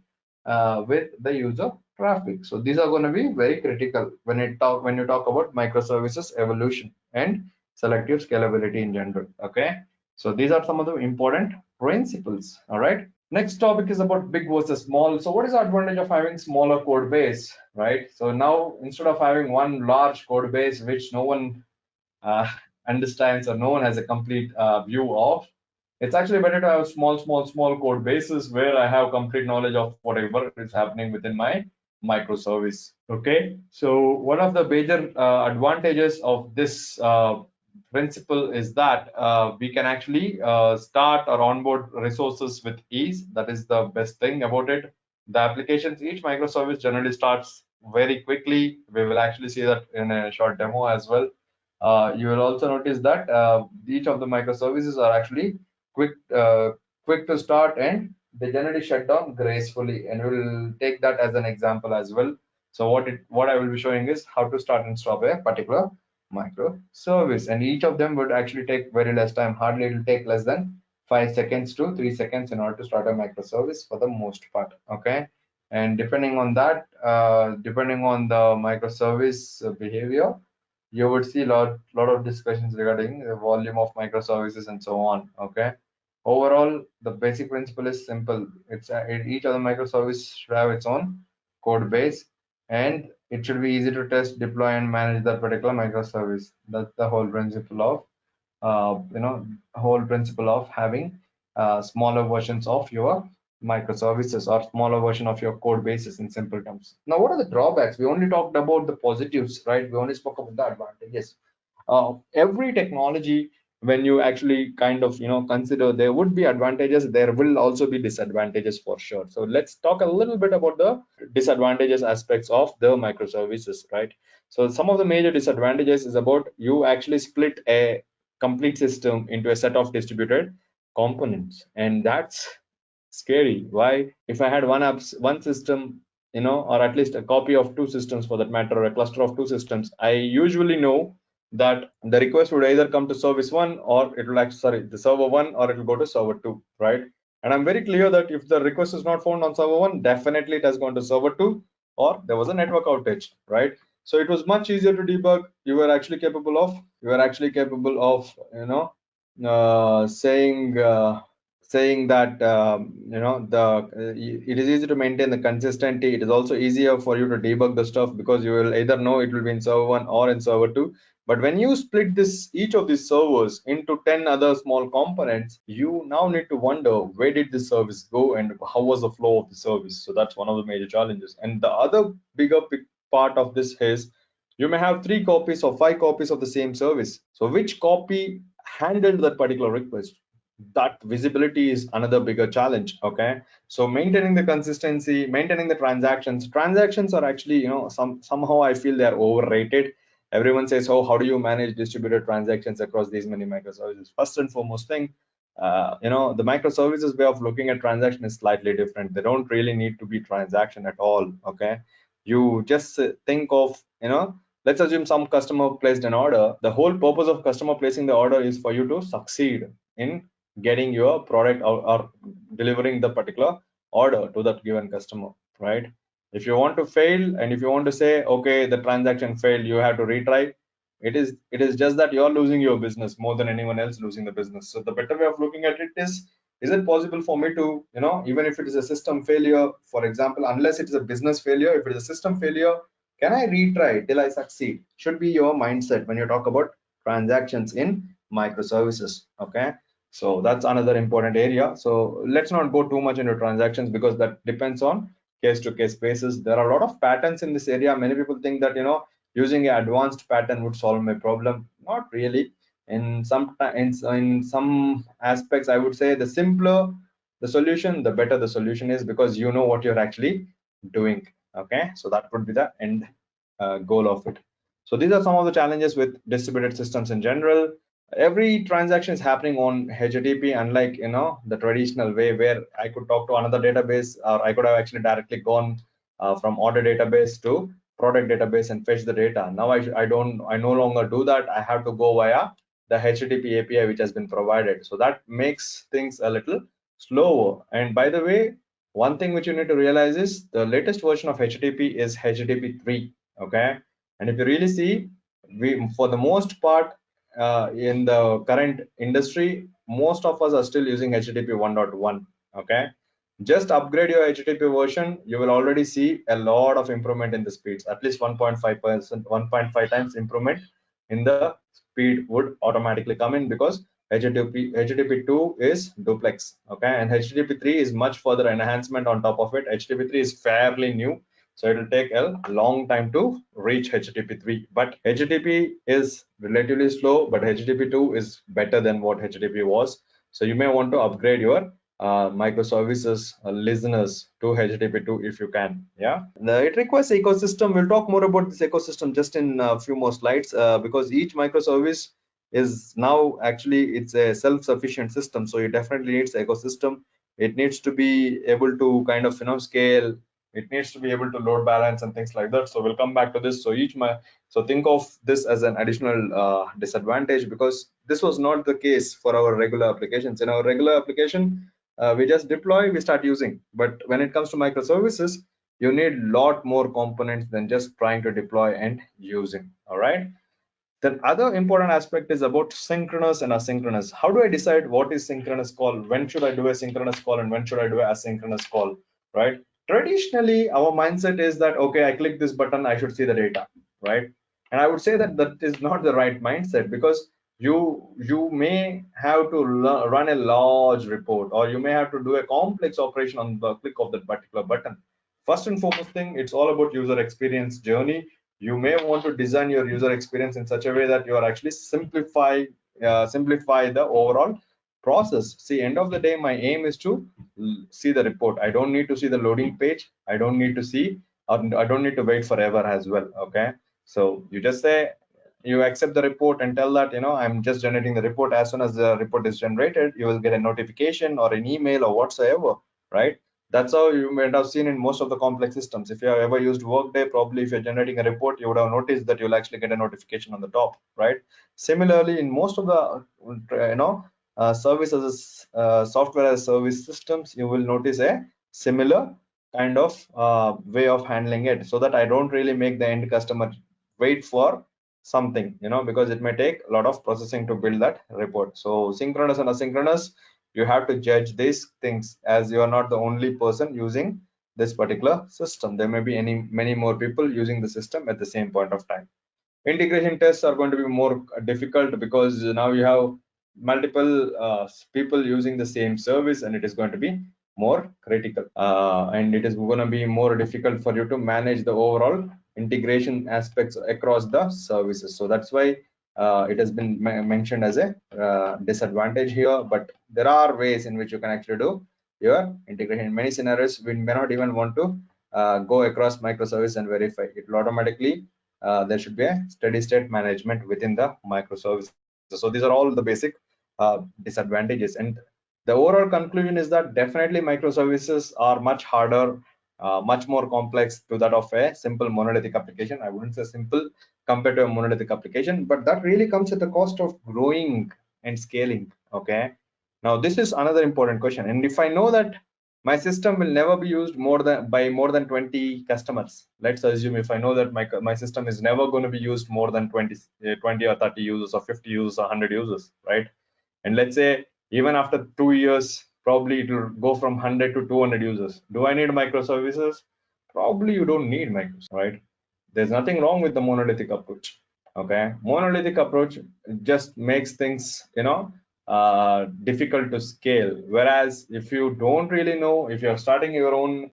with the user traffic. So these are going to be very critical when you talk about microservices evolution and selective scalability in general. Okay, so these are some of the important principles. All right. Next topic is about big versus small. So what is the advantage of having smaller code base, right? So now instead of having one large code base which no one uh, understands or no one has a complete view of, it's actually better to have small code bases where I have complete knowledge of whatever is happening within my microservice. Okay, so one of the major advantages of this principle is that we can actually start or onboard resources with ease. That is the best thing about it. The applications, each microservice generally starts very quickly. We will actually see that in a short demo as well. You will also notice that each of the microservices are actually quick quick to start, and they generally shut down gracefully, and we'll take that as an example as well. So what I will be showing is how to start and stop a particular microservice, and each of them would actually take very less time. Hardly it will take less than 5 seconds to 3 seconds in order to start a microservice for the most part. Okay, and depending on that, depending on the microservice behavior, you would see lot of discussions regarding the volume of microservices and so on. Okay, overall the basic principle is simple. It's each of the microservice should have its own code base, and it should be easy to test, deploy, and manage that particular microservice. That's the whole principle of having smaller versions of your microservices, or smaller version of your code bases, in simple terms. Now, what are the drawbacks? We only talked about the positives, right? We only spoke about the advantages. Every technology, when you actually kind of consider, there would be advantages, there will also be disadvantages for sure. So let's talk a little bit about the disadvantages aspects of the microservices, right? So some of the major disadvantages is about you actually split a complete system into a set of distributed components, and that's scary. Why? If I had one system, or at least a copy of two systems for that matter, or a cluster of two systems, I usually know that the request would either come to service one, or it will actually, sorry, the server one, or it will go to server two, right? And I'm very clear that if the request is not found on server one, definitely it has gone to server two, or there was a network outage, right? So it was much easier to debug. You were actually capable of, saying that it is easy to maintain the consistency. It is also easier for you to debug the stuff because you will either know it will be in server 1 or in server 2. But when you split this each of these servers into 10 other small components, you now need to wonder where did this service go and how was the flow of the service. So that's one of the major challenges. And the other big part of this is you may have 3 copies or 5 copies of the same service. So which copy handled that particular request? That visibility is another bigger challenge. Okay, so maintaining the consistency, maintaining the transactions are actually, somehow I feel they're overrated. Everyone says, oh, how do you manage distributed transactions across these many microservices? First and foremost thing, the microservices way of looking at transaction is slightly different. They don't really need to be transaction at all. Okay, you just think of, let's assume some customer placed an order. The whole purpose of customer placing the order is for you to succeed in getting your product, or delivering the particular order to that given customer, right? If you want to fail, and if you want to say, okay, the transaction failed, you have to retry, it is just that you're losing your business more than anyone else losing the business. So the better way of looking at it is it possible for me to, even if it is a system failure, for example, unless it is a business failure, if it is a system failure, can I retry till I succeed? Should be your mindset when you talk about transactions in microservices. Okay, so that's another important area. So let's not go too much into transactions because that depends on case to case basis. There are a lot of patterns in this area. Many people think that, using an advanced pattern would solve my problem. Not really. In some aspects, I would say the simpler the solution, the better the solution is, because you know what you're actually doing. Okay, so that would be the end goal of it. So these are some of the challenges with distributed systems in general. Every transaction is happening on HTTP, unlike, the traditional way where I could talk to another database, or I could have actually directly gone from order database to product database and fetch the data. Now I no longer do that. I have to go via the HTTP API which has been provided. So that makes things a little slower. And by the way, one thing which you need to realize is the latest version of HTTP is HTTP 3. Okay, and if you really see, we, for the most part, in the current industry, most of us are still using HTTP 1.1. Okay, just upgrade your HTTP version, you will already see a lot of improvement in the speeds. At least 1.5%, 1.5 times improvement in the speed would automatically come in, because HTTP 2 is duplex. Okay, and HTTP 3 is much further enhancement on top of it. HTTP 3 is fairly new, so it will take a long time to reach HTTP 3. But HTTP is relatively slow, but HTTP 2 is better than what HTTP was. So you may want to upgrade your microservices listeners to HTTP 2 if you can. Yeah, it requires ecosystem. We'll talk more about this ecosystem just in a few more slides, because each microservice is now actually, it's a self-sufficient system, so it definitely needs ecosystem. It needs to be able to kind of, scale. It needs to be able to load balance and things like that. So we'll come back to this. So think of this as an additional disadvantage, because this was not the case for our regular applications. In our regular application, we just deploy, we start using. But when it comes to microservices, you need a lot more components than just trying to deploy and using. All right. The other important aspect is about synchronous and asynchronous. How do I decide what is synchronous call? When should I do a synchronous call and when should I do an asynchronous call? Right? Traditionally, our mindset is that, okay, I click this button, I should see the data, right? And I would say that that is not the right mindset, because you may have to run a large report, or you may have to do a complex operation on the click of that particular button. First and foremost thing, it's all about user experience journey. You may want to design your user experience in such a way that you are actually simplify the overall process. See, end of the day, my aim is to see the report. I don't need to see the loading page. I don't need to see, or I don't need to wait forever as well. Okay, so you just say, you accept the report and tell that, I'm just generating the report. As soon as the report is generated, you will get a notification or an email or whatsoever, right? That's how you might have seen in most of the complex systems. If you have ever used Workday, probably if you're generating a report, you would have noticed that you'll actually get a notification on the top, right? Similarly, in most of the services, software as service systems, you will notice a similar kind of way of handling it, so that I don't really make the end customer wait for something, because it may take a lot of processing to build that report. So synchronous and asynchronous, you have to judge these things, as you are not the only person using this particular system. There may be many more people using the system at the same point of time. Integration tests are going to be more difficult, because now you have multiple people using the same service, and it is going to be more critical, and it is going to be more difficult for you to manage the overall integration aspects across the services. So that's why it has been mentioned as a disadvantage here, but there are ways in which you can actually do your integration. In many scenarios, we may not even want to go across microservice and verify it will automatically. There should be a steady state management within the microservices. So these are all the basic disadvantages, and the overall conclusion is that definitely microservices are much harder, much more complex to that of a simple monolithic application. I wouldn't say simple compared to a monolithic application, but that really comes at the cost of growing and scaling. Okay, now this is another important question, and if I know that my system will never be used more than 20 customers, let's assume if I know that my system is never going to be used more than 20 or 30 users or 50 users or 100 users, right? And let's say even after 2 years, probably it will go from 100 to 200 users. Do I need microservices? Probably you don't need microservices, right? There's nothing wrong with the monolithic approach. Okay, monolithic approach just makes things, difficult to scale. Whereas if you don't really know, if you're starting your own,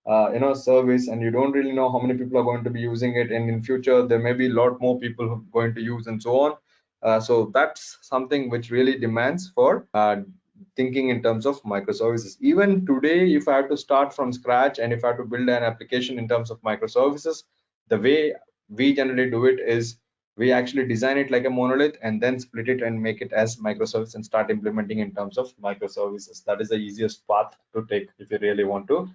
service, and you don't really know how many people are going to be using it, and in future there may be a lot more people who are going to use and so on. So that's something which really demands for thinking in terms of microservices. Even today, if I have to start from scratch and if I have to build an application in terms of microservices, the way we generally do it is we actually design it like a monolith and then split it and make it as microservice and start implementing in terms of microservices. That is the easiest path to take if you really want to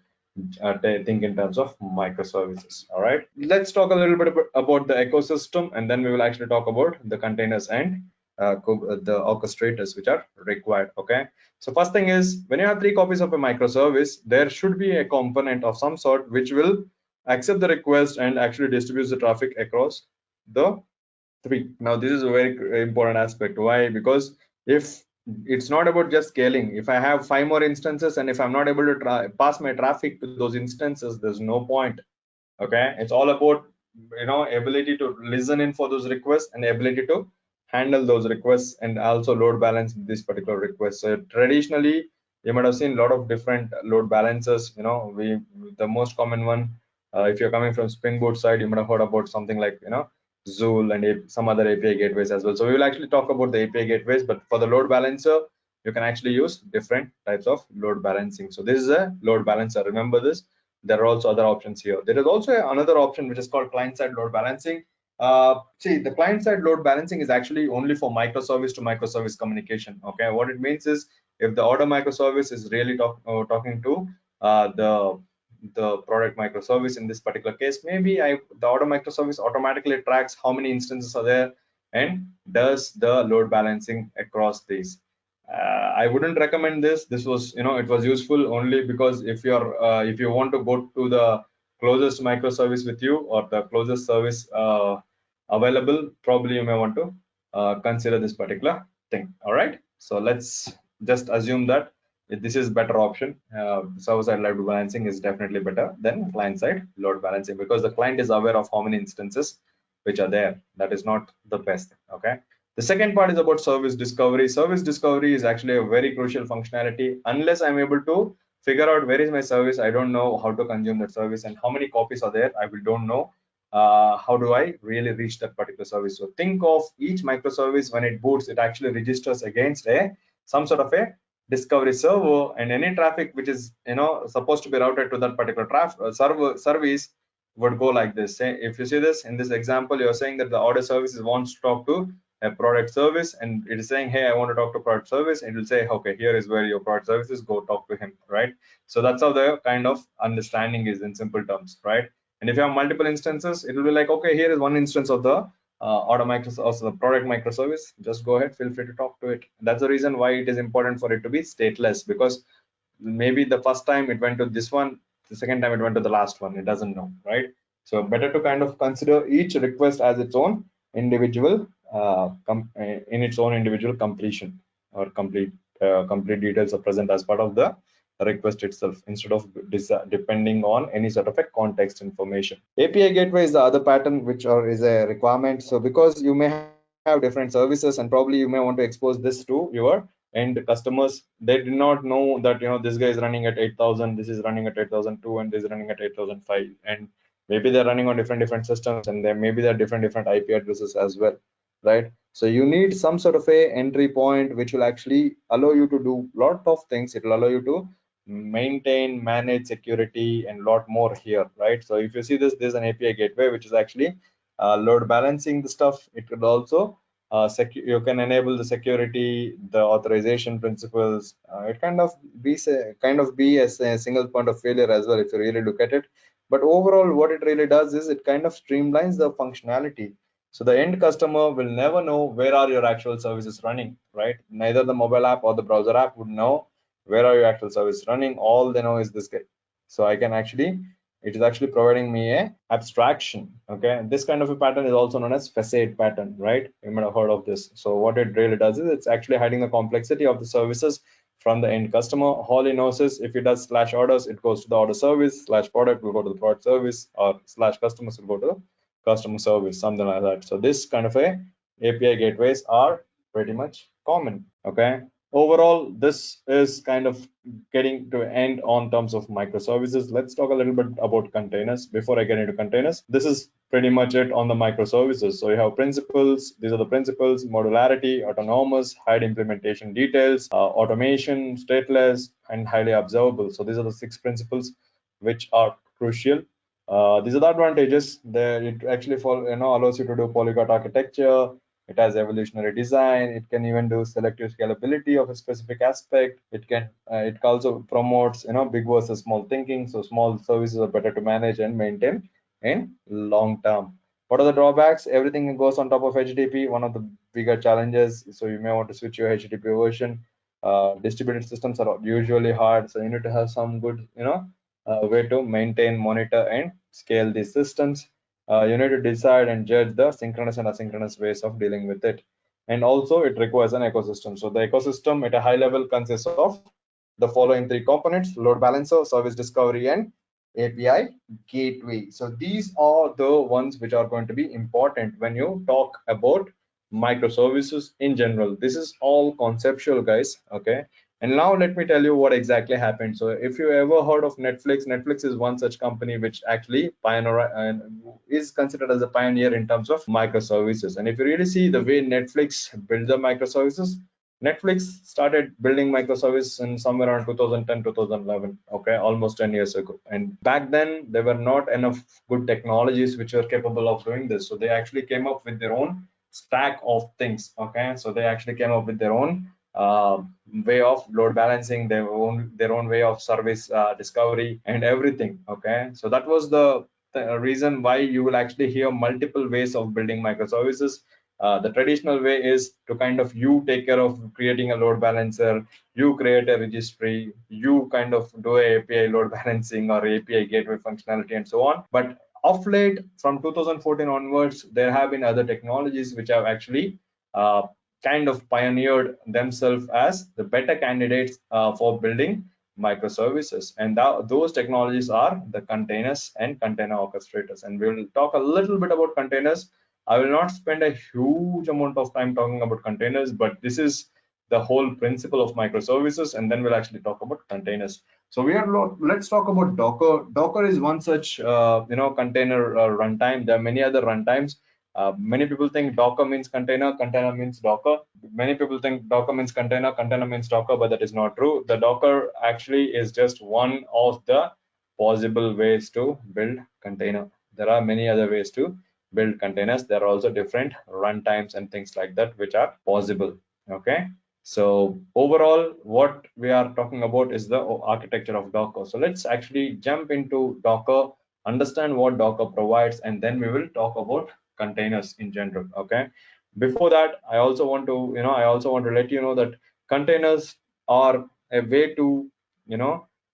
think in terms of microservices. All right, let's talk a little bit about the ecosystem, and then we will actually talk about the containers and the orchestrators which are required. Okay, so first thing is, when you have 3 copies of a microservice, there should be a component of some sort which will accept the request and actually distributes the traffic across the 3. Now this is a very important aspect. Why? Because if it's not about just scaling, if I have 5 more instances and if I'm not able to pass my traffic to those instances, there's no point. Okay, it's all about ability to listen in for those requests and ability to handle those requests and also load balance this particular request. So traditionally you might have seen a lot of different load balancers. The most common one, if you're coming from Spring Boot side, you might have heard about something like Zool and some other API gateways as well. So we will actually talk about the API gateways, but for the load balancer you can actually use different types of load balancing. So this is a load balancer, remember this. There are also other options here. There is also another option which is called client-side load balancing. See, the client-side load balancing is actually only for microservice to microservice communication. Okay, what it means is, if the order microservice is really talking to the product microservice in this particular case, maybe the order microservice automatically tracks how many instances are there and does the load balancing across these. I wouldn't recommend this. This was, it was useful only because if you want to go to the closest microservice with you or the closest service available, probably you may want to consider this particular thing. All right. So let's just assume that this is better option. Server-side load balancing is definitely better than client-side load balancing, because the client is aware of how many instances which are there. That is not the best. Okay. The second part is about service discovery. Service discovery is actually a very crucial functionality. Unless I'm able to figure out where is my service, I don't know how to consume that service and how many copies are there. I will don't know how do I really reach that particular service. So think of each microservice when it boots, it actually registers against some sort of a discovery server, and any traffic which is supposed to be routed to that particular service would go like this. Say, if you see this in this example, you're saying that the order services wants to talk to a product service, and it is saying, hey, I want to talk to product service, and it will say, okay, here is where your product service is, go talk to him, right? So that's how the kind of understanding is in simple terms, right? And if you have multiple instances, it will be like, okay, here is one instance of the order microservice, the product microservice, just go ahead, feel free to talk to it. That's the reason why it is important for it to be stateless, because maybe the first time it went to this one, the second time it went to the last one, it doesn't know, right? So better to kind of consider each request as its own individual, in its own individual completion, or complete details are present as part of the request itself, instead of depending on any sort of a context information. API gateway is the other pattern which is a requirement. So because you may have different services, and probably you may want to expose this to your end customers, they did not know that this guy is running at 8,000, this is running at 8,002, and this is running at 8,005, and maybe they're running on different systems, and there maybe there are different IP addresses as well, right? So you need some sort of a entry point which will actually allow you to do lot of things. It will allow you to maintain, manage security, and lot more here, right? So if you see this, there's an API gateway which is actually load balancing the stuff. It could also you can enable the security, the authorization principles. It kind of be as a single point of failure as well if you really look at it. But overall, what it really does is it kind of streamlines the functionality. So the end customer will never know where are your actual services running, right? Neither the mobile app or the browser app would know where are your actual service running. All they know is this guy. So I can actually, it is actually providing me a abstraction. Okay, this kind of a pattern is also known as facade pattern, right? You might have heard of this. So what it really does is it's actually hiding the complexity of the services from the end customer. All he knows is if he does slash orders, it goes to the order service, slash product will go to the product service, or slash customers will go to the customer service, something like that. So this kind of a API gateways are pretty much common. Okay, overall, this is kind of getting to end on terms of microservices. Let's talk a little bit about containers. Before I get into containers, this is pretty much it on the microservices. So you have principles. These are the principles: modularity, autonomous, hide implementation details, automation, stateless, and highly observable. So these are the 6 principles which are crucial. These are the advantages. It actually allows you to do polyglot architecture. It has evolutionary design. It can even do selective scalability of a specific aspect. It also promotes big versus small thinking. So small services are better to manage and maintain in long term. What are the drawbacks? Everything goes on top of HTTP. One of the bigger challenges. So you may want to switch your HTTP version. Distributed systems are usually hard. So you need to have some good way to maintain, monitor, and scale these systems. You need to decide and judge the synchronous and asynchronous ways of dealing with it. And also it requires an ecosystem. So the ecosystem at a high level consists of the following 3 components: load balancer, service discovery, and API gateway. So these are the ones which are going to be important when you talk about microservices in general. This is all conceptual, guys. Okay, and now let me tell you what exactly happened. So if you ever heard of Netflix, Netflix is one such company which actually is considered as a pioneer in terms of microservices. And if you really see the way Netflix builds the microservices, Netflix started building microservices in somewhere around 2010, 2011, okay, almost 10 years ago. And back then, there were not enough good technologies which were capable of doing this. So they actually came up with their own stack of things, okay? So they actually came up with their own way of load balancing, their own way of service discovery and everything, okay? So that was the reason why you will actually hear multiple ways of building microservices. The traditional way is to kind of you take care of creating a load balancer, you create a registry, you kind of do a API load balancing or API gateway functionality and so on. But of late, from 2014 onwards, there have been other technologies which have actually kind of pioneered themselves as the better candidates for building microservices, and those technologies are the containers and container orchestrators. And we'll talk a little bit about containers. I will not spend a huge amount of time talking about containers, but this is the whole principle of microservices, and then we'll actually talk about containers. So let's talk about Docker. Docker is one such container runtime. There are many other runtimes. Many people think Docker means container, container means Docker. Many people think Docker means container, container means Docker, but that is not true. The Docker actually is just one of the possible ways to build container. There are many other ways to build containers. There are also different runtimes and things like that which are possible. Okay. So overall, what we are talking about is the architecture of Docker. So let's actually jump into Docker, understand what Docker provides, and then we will talk about containers in general. Okay, before that, I also want to let you know that containers are a way to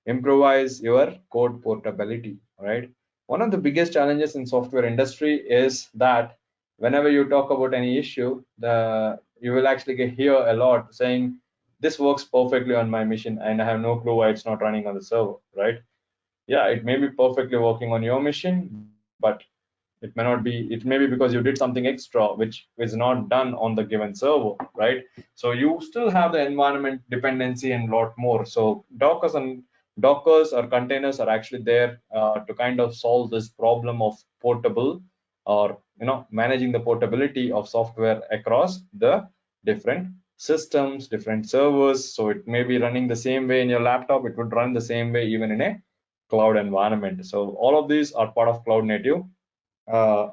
improvise your code portability, right? one of the biggest challenges in software industry is that whenever you talk about any issue, you will actually hear a lot saying this works perfectly on my machine and I have no clue why it's not running on the server, right? Yeah, it may be perfectly working on your machine, but it may not be, it may be because you did something extra which is not done on the given server, right? So you still have the environment dependency and a lot more. So Dockers or containers are actually there to kind of solve this problem of portable, or managing the portability of software across the different systems, different servers. So it may be running the same way in your laptop, it would run the same way even in a cloud environment. So all of these are part of cloud native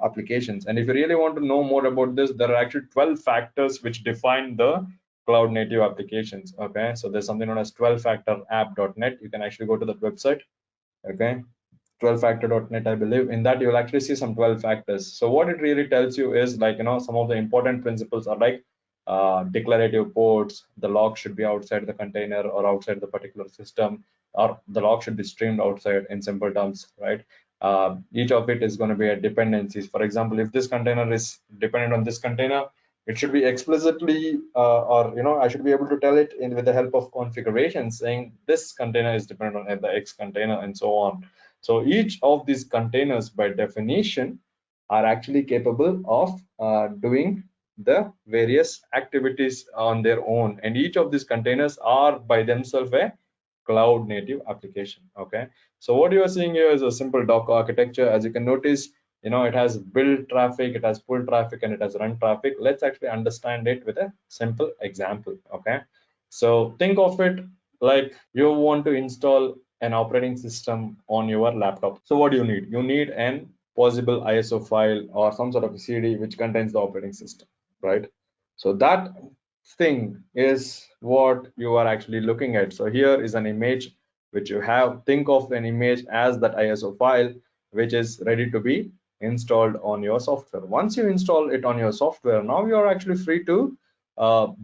applications. And if you really want to know more about this, there are actually 12 factors which define the cloud native applications. Okay, so there's something known as 12-factor app.net. You can actually go to that website. Okay, 12factor.net, I believe. In that, you'll actually see some 12 factors. So what it really tells you is, like, some of the important principles are like declarative ports, the log should be outside the container or outside the particular system, or the log should be streamed outside, in simple terms, right? Each of it is going to be a dependencies. For example, if this container is dependent on this container, it should be explicitly or I should be able to tell it with the help of configuration saying this container is dependent on the X container, and so on. So each of these containers by definition are actually capable of doing the various activities on their own, and each of these containers are by themselves a cloud native application. Okay, so what you are seeing here is a simple Docker architecture. As you can notice, it has build traffic, it has pull traffic, and it has run traffic. Let's actually understand it with a simple example. Okay, so think of it like you want to install an operating system on your laptop. So what do you need? You need an possible ISO file or some sort of a CD which contains the operating system, right? So that thing is what you are actually looking at. So here is an image which you have. Think of an image as that ISO file which is ready to be installed on your software. Once you install it on your software, now you are actually free to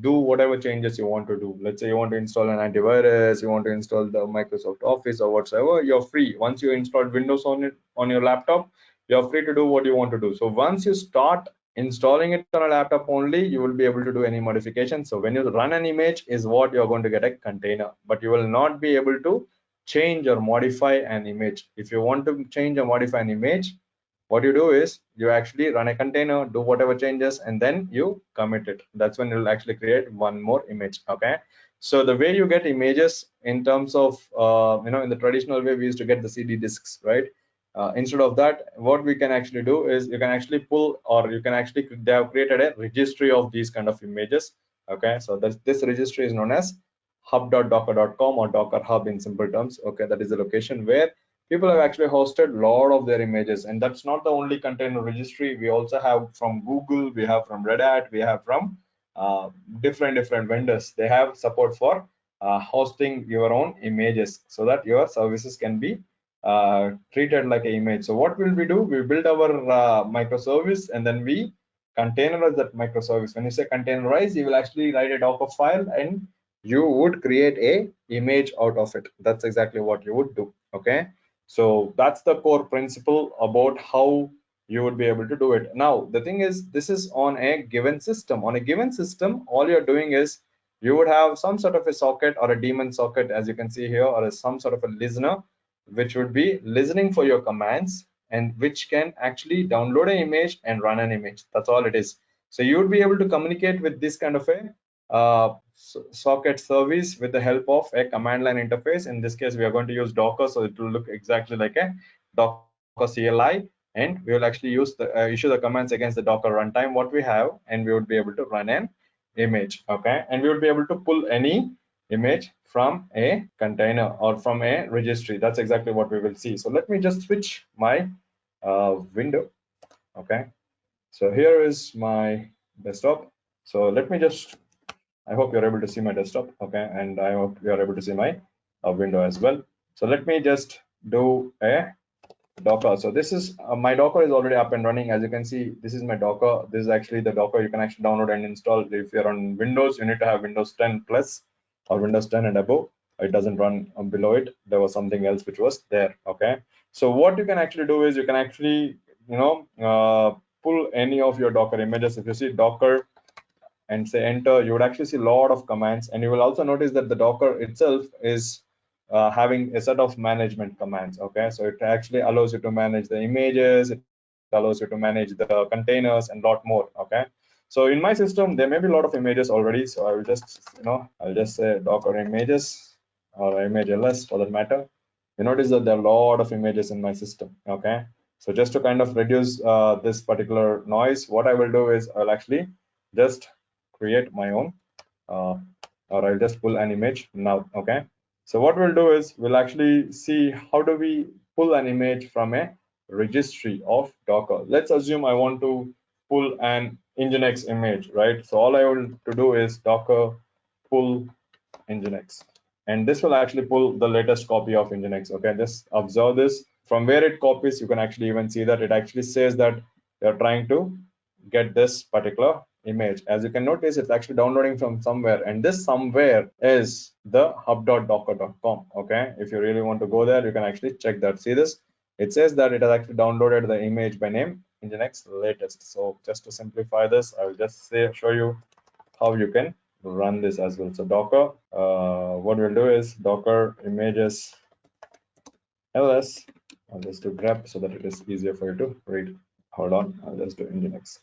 do whatever changes you want to do. Let's say you want to install an antivirus, you want to install the Microsoft Office or whatsoever, you're free. Once you install Windows on it on your laptop, you're free to do what you want to do. So once you start installing it on a laptop only, you will be able to do any modifications. So when you run an image is what you're going to get a container, but you will not be able to change or modify an image. If you want to change or modify an image, what you do is you actually run a container, do whatever changes, and then you commit it. That's when you'll actually create one more image. Okay, so the way you get images in terms of in the traditional way, we used to get the CD discs, right? Instead of that, what we can actually do is you can actually pull, or you can actually, they have created a registry of these kind of images. Okay, so this registry is known as hub.docker.com or Docker Hub in simple terms. Okay, that is the location where people have actually hosted a lot of their images. And that's not the only container registry. We also have from Google, we have from Red Hat, we have from different vendors. They have support for hosting your own images so that your services can be treated like an image. So what will we do? We build our microservice, and then we containerize that microservice. When you say containerize, you will actually write a Docker file and you would create a image out of it. That's exactly what you would do. Okay, so that's the core principle about how you would be able to do it. Now the thing is, this is on a given system. On a given system, all you're doing is you would have some sort of a socket or a daemon socket, as you can see here, or some sort of a listener which would be listening for your commands and which can actually download an image and run an image. That's all it is. So you would be able to communicate with this kind of a socket service with the help of a command line interface. In this case, we are going to use Docker, so it will look exactly like a Docker CLI, and we will actually use the issue the commands against the Docker runtime what we have, and we would be able to run an image. Okay, and we would be able to pull any image from a container or from a registry. That's exactly what we will see. So let me just switch my window. Okay, so here is my desktop. So let me just, I hope you're able to see my desktop. Okay, and I hope you're able to see my window as well. So let me just do a Docker. So this is my Docker is already up and running. As you can see, this is my Docker. This is actually the Docker you can actually download and install. If you're on Windows, you need to have Windows 10 plus or Windows 10 and above. It doesn't run below it. There was something else which was there. Okay, So what you can actually do is you can actually, pull any of your Docker images. If you see Docker and say enter, you would actually see a lot of commands, and you will also notice that the Docker itself is having a set of management commands. Okay, so it actually allows you to manage the images, it allows you to manage the containers and lot more. Okay, so in my system there may be a lot of images already, so I will just, I'll just say Docker images or image ls for that matter. You notice that there are a lot of images in my system. Okay, so just to kind of reduce this particular noise, what I will do is I'll actually just create my own, uh, or I'll just pull an image now. Okay, so what we'll do is we'll actually see how do we pull an image from a registry of Docker. Let's assume I want to pull an Nginx image, right? So all I will to do is Docker pull Nginx, and this will actually pull the latest copy of Nginx. Okay, just observe this. From where it copies, you can actually even see that it actually says that they're trying to get this particular image. As you can notice, it's actually downloading from somewhere, and this somewhere is the hub.docker.com. Okay, if you really want to go there, you can actually check that. See this? It says that it has actually downloaded the image by name Nginx latest. So just to simplify this, I will just show you how you can run this as well. So Docker, what we'll do is Docker images ls. I'll just do grep so that it is easier for you to read. Hold on, I'll just do Nginx.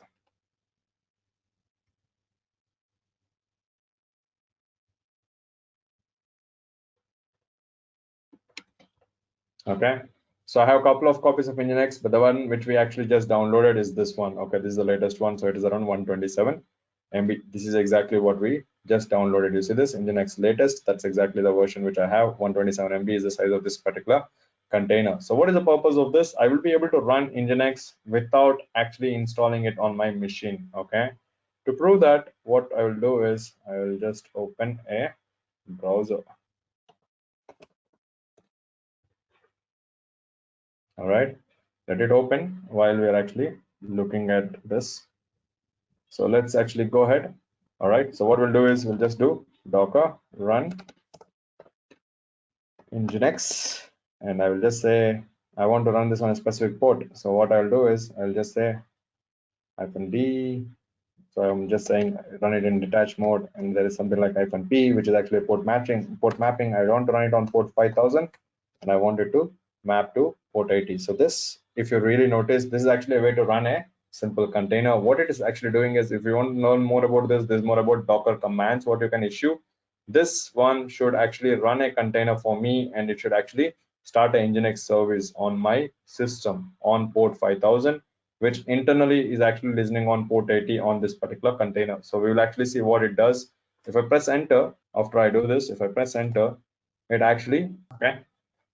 Okay, so I have a couple of copies of Nginx, but the one which we actually just downloaded is this one. Okay, this is the latest one, so it is around 127 MB. This is exactly what we just downloaded. You see this Nginx latest? That's exactly the version which I have. 127 MB is the size of this particular container. So what is the purpose of this? I will be able to run Nginx without actually installing it on my machine. Okay, to prove that, what I will do is I will just open a browser. All right, let it open while we are actually looking at this. So let's actually go ahead. All right, so what we'll do is we'll just do docker run nginx, and I will just say I want to run this on a specific port. So what I'll do is I'll just say -d. So I'm just saying run it in detached mode, and there is something like -p, which is actually a port matching, port mapping. I want to run it on port 5000, and I want it to map to port 80. So this, if you really notice, this is actually a way to run a simple container. What it is actually doing is, if you want to learn more about this, there's more about Docker commands, what you can issue. This one should actually run a container for me, and it should actually start an Nginx service on my system on port 5000, which internally is actually listening on port 80 on this particular container. So we will actually see what it does. If I press enter, after I do this, if I press enter, it actually, okay.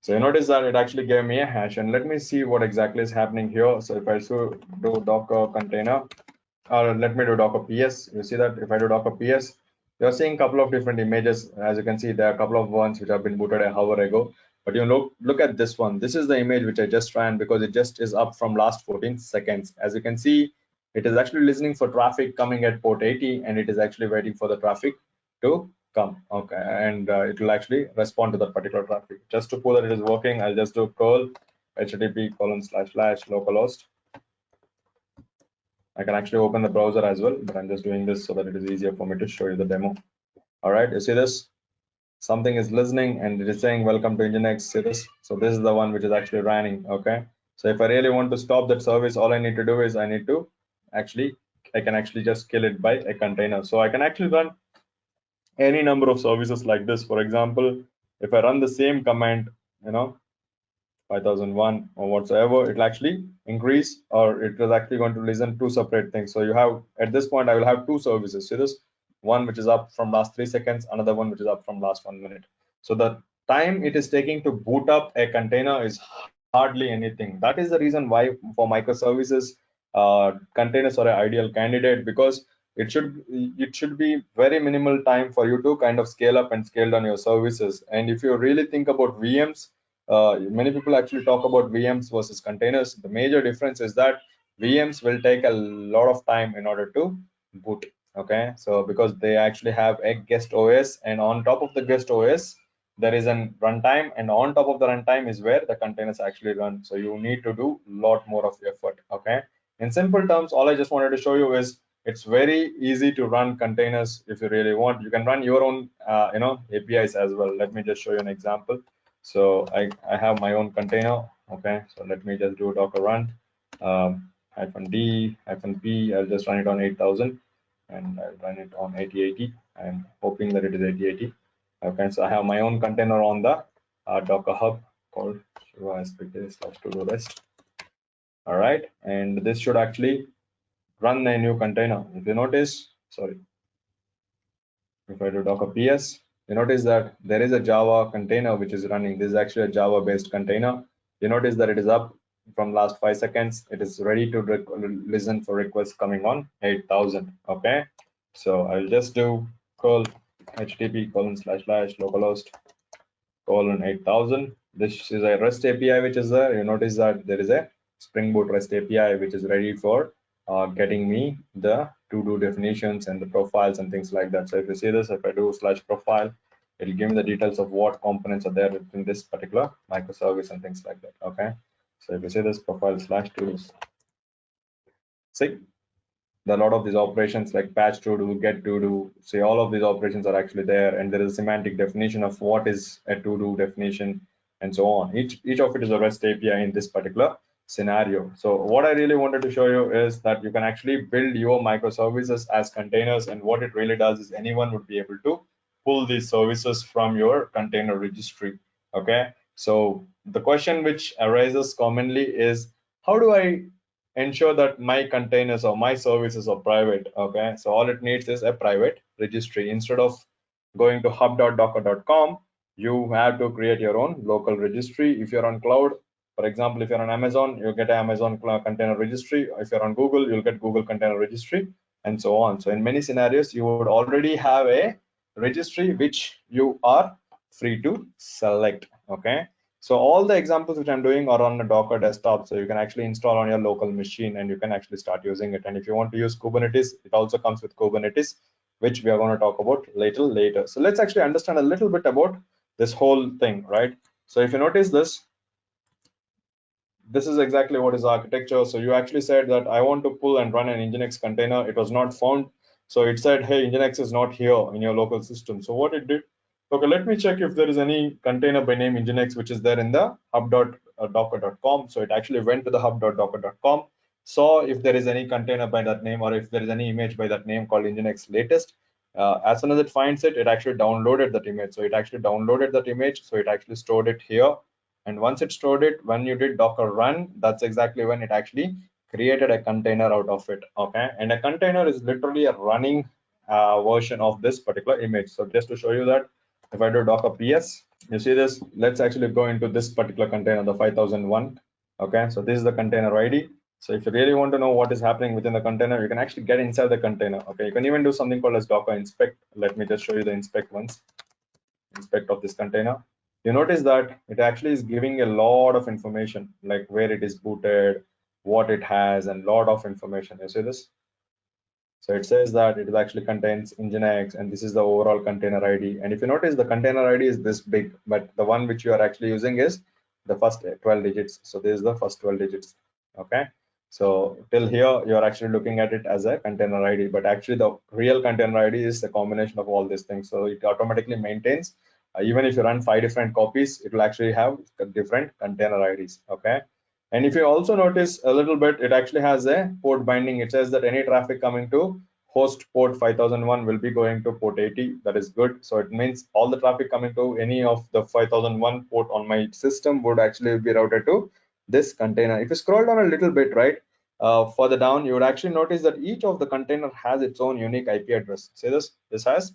So you notice that it actually gave me a hash, and let me see what exactly is happening here. So if I do Docker container, or let me do Docker PS, you see that if I do Docker PS, you're seeing a couple of different images. As you can see, there are a couple of ones which have been booted an hour ago. But you look at this one. This is the image which I just ran because it just is up from last 14 seconds. As you can see, it is actually listening for traffic coming at port 80, and it is actually waiting for the traffic to come. Okay, and it will actually respond to that particular traffic. Just to prove that it is working, I'll just do curl http://localhost. I can actually open the browser as well, but I'm just doing this so that it is easier for me to show you the demo. All right, you see this? Something is listening and it is saying welcome to Nginx. See this? So this is the one which is actually running. Okay, so if I really want to stop that service, all I need to do is I can actually just kill it by a container. So I can actually run any number of services like this. For example, if I run the same command, 5001 or whatsoever, it'll actually increase, or it is actually going to listen two separate things. So you have, at this point, I will have two services. See this? One which is up from last 3 seconds, another one which is up from last 1 minute. So the time it is taking to boot up a container is hardly anything. That is the reason why for microservices, containers are an ideal candidate, because it should be very minimal time for you to kind of scale up and scale down your services. And if you really think about VMs, many people actually talk about VMs versus containers. The major difference is that VMs will take a lot of time in order to boot. Okay, so because they actually have a guest OS, and on top of the guest OS, there is a runtime, and on top of the runtime is where the containers actually run. So you need to do a lot more of effort. Okay. In simple terms, all I just wanted to show you is it's very easy to run containers. If you really want, you can run your own APIs as well. Let me just show you an example. So I have my own container. Okay, so let me just do docker run -d -p. I'll just run it on 8000 and I'll run it on 8080. I'm hoping that it is 8080. Okay, so I have my own container on the Docker Hub called shiva/to-do rest. All right, and this should actually run a new container. If you notice, sorry, if I do Docker PS, you notice that there is a Java container which is running. This is actually a Java based container. You notice that it is up from last 5 seconds. It is ready to listen for requests coming on 8000. Okay, so I'll just do curl http://localhost 8000. This is a REST API which is there. You notice that there is a Spring Boot REST API which is ready for getting me the to-do definitions and the profiles and things like that. So if you see this, if I do /profile, it'll give me the details of what components are there in this particular microservice and things like that. Okay. So if you see this profile /to-do, see, a lot of these operations like patch to do, get to do, say all of these operations are actually there, and there is a semantic definition of what is a to do definition and so on. Each of it is a REST API in this particular scenario. So what I really wanted to show you is that you can actually build your microservices as containers, and what it really does is anyone would be able to pull these services from your container registry. Okay, so the question which arises commonly is, how do I ensure that my containers or my services are private? Okay, so all it needs is a private registry. Instead of going to hub.docker.com, you have to create your own local registry. If you're on cloud, for example, if you're on Amazon, you'll get an Amazon container registry. If you're on Google, you'll get Google container registry, and so on. So in many scenarios, you would already have a registry which you are free to select. Okay, so all the examples which I'm doing are on a Docker desktop, so you can actually install on your local machine and you can actually start using it. And if you want to use Kubernetes, it also comes with Kubernetes, which we are going to talk about later. So let's actually understand a little bit about this whole thing, right? So if you notice this is exactly what is architecture. So you actually said that I want to pull and run an Nginx container. It was not found. So it said, hey, Nginx is not here in your local system. So what it did, okay, let me check if there is any container by name Nginx which is there in the hub.docker.com. So it actually went to the hub.docker.com, saw if there is any container by that name, or if there is any image by that name called Nginx latest. As soon as it finds it, it actually downloaded that image. So it actually downloaded that image. So it actually stored it here. And once it stored it, when you did Docker run, that's exactly when it actually created a container out of it. Okay, and a container is literally a running version of this particular image. So just to show you that, if I do Docker PS, you see this, let's actually go into this particular container, the 5001. Okay, so this is the container ID. So if you really want to know what is happening within the container, you can actually get inside the container. Okay, you can even do something called as Docker inspect. Let me just show you the inspect once. Inspect of this container. You notice that it actually is giving a lot of information, like where it is booted, what it has, and lot of information. You see this? So it says that it actually contains Nginx, and this is the overall container ID. And if you notice, the container ID is this big, but the one which you are actually using is the first 12 digits. So this is the first 12 digits. Okay. So till here, you're actually looking at it as a container ID, but actually the real container ID is a combination of all these things. So it automatically maintains, even if you run 5 different copies, it will actually have different container IDs. Okay. And if you also notice a little bit, it actually has a port binding. It says that any traffic coming to host port 5001 will be going to port 80. That is good. So it means all the traffic coming to any of the 5001 port on my system would actually be routed to this container. If you scroll down a little bit, right, further down, you would actually notice that each of the container has its own unique IP address. See this? This has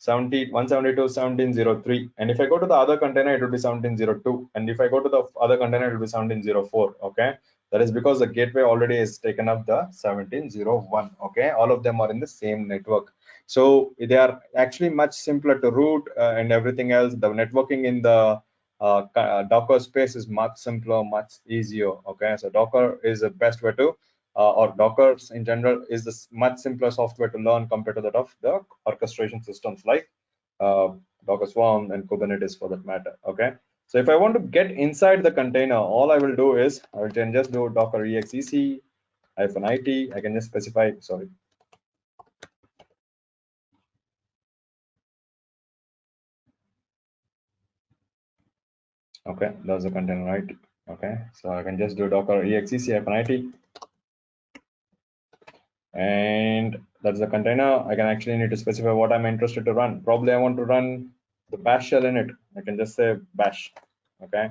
172.17.03, and if I go to the other container, it will be 17.02, and if I go to the other container, it will be 17.04. Okay, that is because the gateway already has taken up the 17.01. Okay, all of them are in the same network, so they are actually much simpler to route and everything else. The networking in the Docker space is much simpler, much easier. Okay, so Docker is the best way to or Docker in general is much simpler software to learn compared to that of the orchestration systems like Docker Swarm, and Kubernetes for that matter. Okay. So if I want to get inside the container, all I will do is I can just do docker exec -it. I can just specify, sorry. Okay, that's the container, right? Okay, so I can just do docker exec -it, and that's the container. I can actually need to specify what I'm interested to run. Probably I want to run the bash shell in it. I can just say bash. Okay,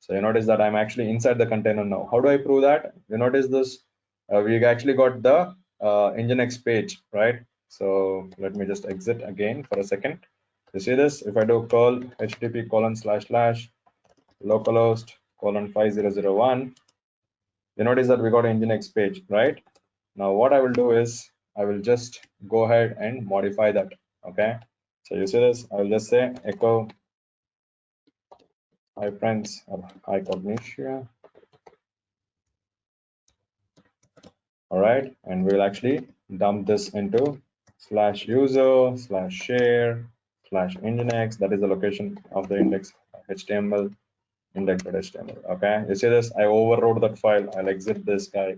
so you notice that I'm actually inside the container now. How do I prove that? You notice this, we actually got the nginx page, right? So let me just exit again for a second. You see this? If I do curl http:// localhost colon 5001, you notice that we got an nginx page, right? Now what I will do is I will just go ahead and modify that. Okay, so you see this, I will just say echo hi friends or hi Cognixia. All right, and we'll actually dump this into /user/share/nginx. That is the location of the index html index.html. Okay, you see this, I overrode that file. I'll exit this guy.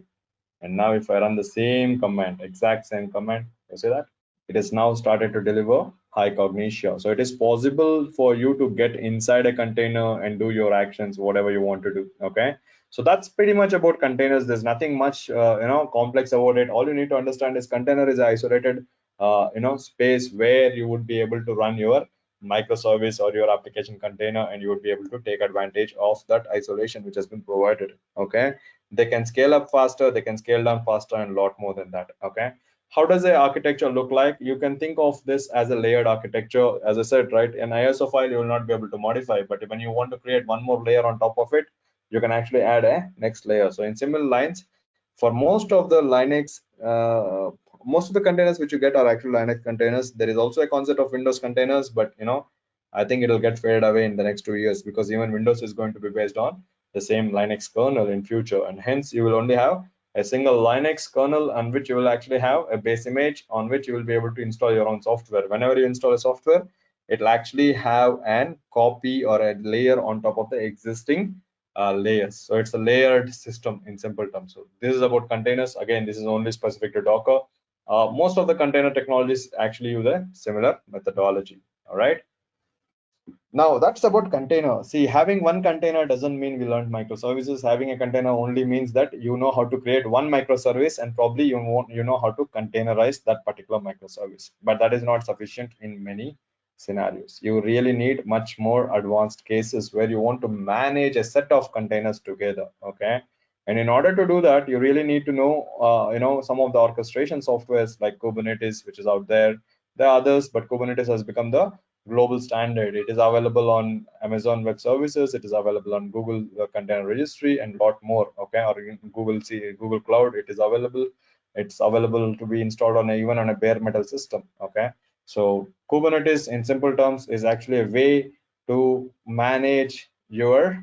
And now if I run the same command, exact same command, you see that? It has now started to deliver high Cognixia. So it is possible for you to get inside a container and do your actions, whatever you want to do. Okay. So that's pretty much about containers. There's nothing much, complex about it. All you need to understand is container is an isolated, space where you would be able to run your microservice or your application container, and you would be able to take advantage of that isolation which has been provided. Okay. They can scale up faster, they can scale down faster, and a lot more than that. Okay. How does the architecture look like? You can think of this as a layered architecture. As I said, right, an ISO file you will not be able to modify, but when you want to create one more layer on top of it, you can actually add a next layer. So in similar lines, for most of the Linux, most of the containers which you get are actually Linux containers. There is also a concept of Windows containers, but I think it'll get faded away in the next 2 years, because even Windows is going to be based on the same Linux kernel in future, and hence you will only have a single Linux kernel on which you will actually have a base image on which you will be able to install your own software. Whenever you install a software, it'll actually have an copy or a layer on top of the existing layers. So it's a layered system in simple terms. So this is about containers. Again, this is only specific to Docker. Most of the container technologies actually use a similar methodology. All right. Now that's about container. See, having one container doesn't mean we learned microservices. Having a container only means that you know how to create one microservice, and probably you know how to containerize that particular microservice. But that is not sufficient in many scenarios. You really need much more advanced cases where you want to manage a set of containers together. Okay. And in order to do that, you really need to know, some of the orchestration softwares like Kubernetes, which is out there. There are others, but Kubernetes has become the global standard. It is available on Amazon Web Services. It is available on Google Container Registry and a lot more. Okay, or in Google Cloud. It is available. It's available to be installed on even on a bare metal system. Okay, so Kubernetes, in simple terms, is actually a way to manage your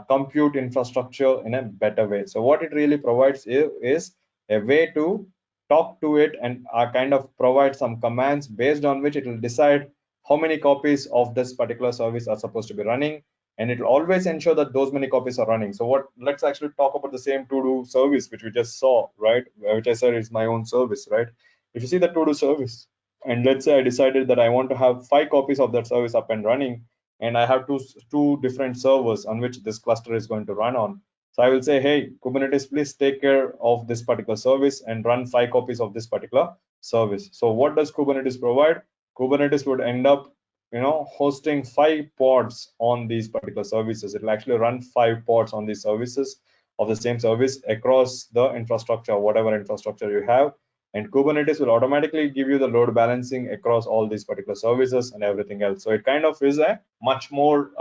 compute infrastructure in a better way. So what it really provides is a way to talk to it and kind of provide some commands based on which it will decide how many copies of this particular service are supposed to be running, and it will always ensure that those many copies are running. So let's actually talk about the same to-do service which we just saw, right? Which I said is my own service, right? If you see the to-do service, and let's say I decided that I want to have 5 copies of that service up and running, and I have two different servers on which this cluster is going to run on. So I will say, hey, Kubernetes, please take care of this particular service and run 5 copies of this particular service. So what does Kubernetes provide? Kubernetes would end up, hosting 5 pods on these particular services. It will actually run 5 pods on these services of the same service across the infrastructure, whatever infrastructure you have. And Kubernetes will automatically give you the load balancing across all these particular services and everything else. So it kind of is a much more,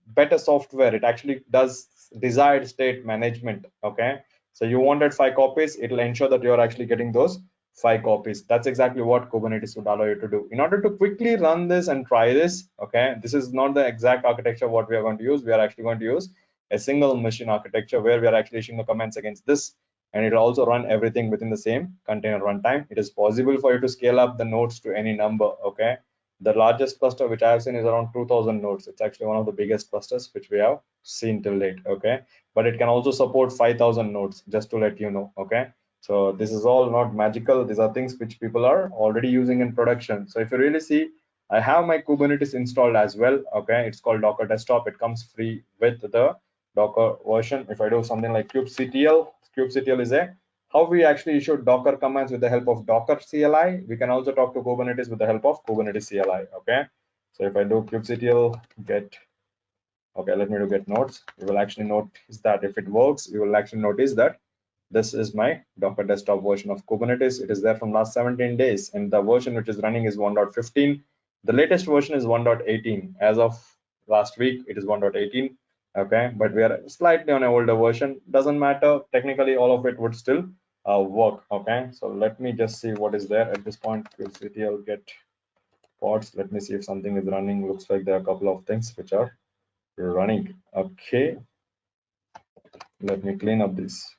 better software. It actually does desired state management. Okay. So you wanted 5 copies, it will ensure that you're actually getting those 5 copies. That's exactly what Kubernetes would allow you to do. In order to quickly run this and try this, okay, this is not the exact architecture what we are going to use. We are actually going to use a single machine architecture where we are actually issuing the commands against this, and it will also run everything within the same container runtime. It is possible for you to scale up the nodes to any number. Okay, The largest cluster which I have seen is around 2000 nodes. It's actually one of the biggest clusters which we have seen till date. Okay, but it can also support 5000 nodes, just to let you know. Okay, so this is all not magical. These are things which people are already using in production. So if you really see, I have my Kubernetes installed as well. Okay, it's called Docker Desktop. It comes free with the Docker version. If I do something like kubectl is a how we actually issue Docker commands with the help of Docker CLI. We can also talk to Kubernetes with the help of Kubernetes CLI. Okay, so if I do kubectl get, okay, let me do get nodes. You will actually notice that if it works, you will actually notice that this is my Docker desktop version of Kubernetes. It is there from last 17 days, and the version which is running is 1.15. The latest version is 1.18. As of last week, it is 1.18. Okay, but we are slightly on an older version. Doesn't matter. Technically, all of it would still work. Okay, so let me just see what is there at this point. kubectl get pods. Let me see if something is running. Looks like there are a couple of things which are running. Okay, let me clean up this.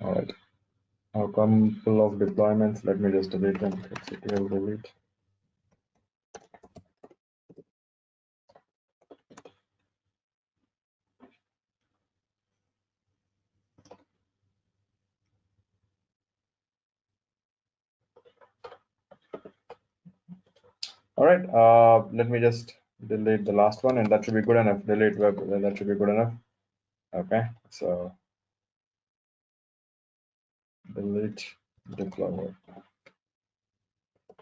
All right. A couple of deployments. Let me just delete them. kubectl delete. All right. Let me just delete the last one, and that should be good enough. Delete web. That should be good enough. Okay. So delete deploy web.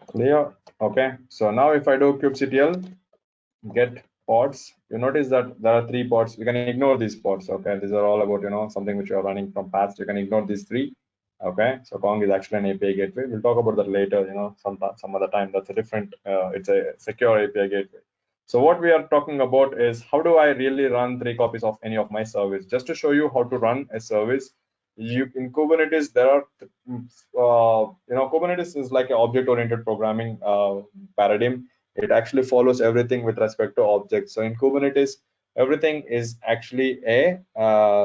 Clear. Okay. So now if I do kubectl get pods, you notice that there are 3 pods. You can ignore these pods. Okay, these are all about something which you are running from past. You can ignore these 3. Okay, so Kong is actually an API gateway. We'll talk about that later. Some other time. That's a different. It's a secure API gateway. So what we are talking about is how do I really run 3 copies of any of my service? Just to show you how to run a service, you in Kubernetes there are Kubernetes is like an object-oriented programming paradigm. It actually follows everything with respect to objects. So in Kubernetes, everything is actually a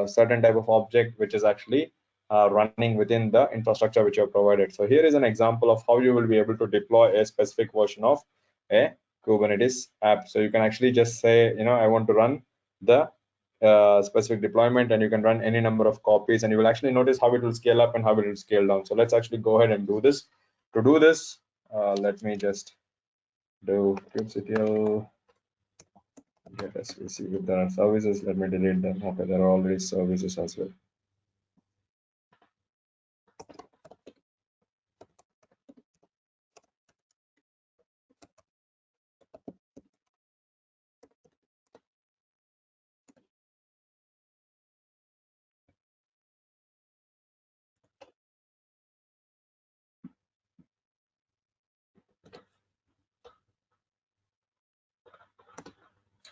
certain type of object which is actually running within the infrastructure which you have provided. So here is an example of how you will be able to deploy a specific version of a Kubernetes app. So you can actually just say, I want to run the specific deployment, and you can run any number of copies, and you will actually notice how it will scale up and how it will scale down. So let's actually go ahead and do this. To do this, let me just do kubectl get SVC. If there are services, let me delete them. Okay, there are already services as well.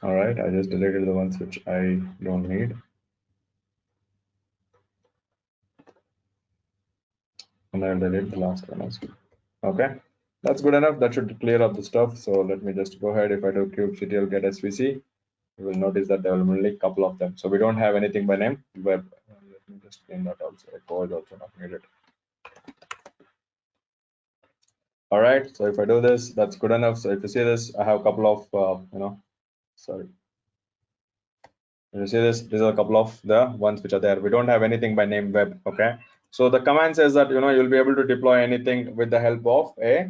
All right, I just deleted the ones which I don't need. And I'll delete the last one as well. Okay, that's good enough. That should clear up the stuff. So let me just go ahead. If I do kubectl get SVC, you will notice that there will be only a couple of them. So we don't have anything by name web. Let me just clean that also. Echo is also not needed. All right, so if I do this, that's good enough. So if you see this, I have a couple of, sorry. You see this, these are a couple of the ones which are there. We don't have anything by name web. Okay, so the command says that you'll be able to deploy anything with the help of a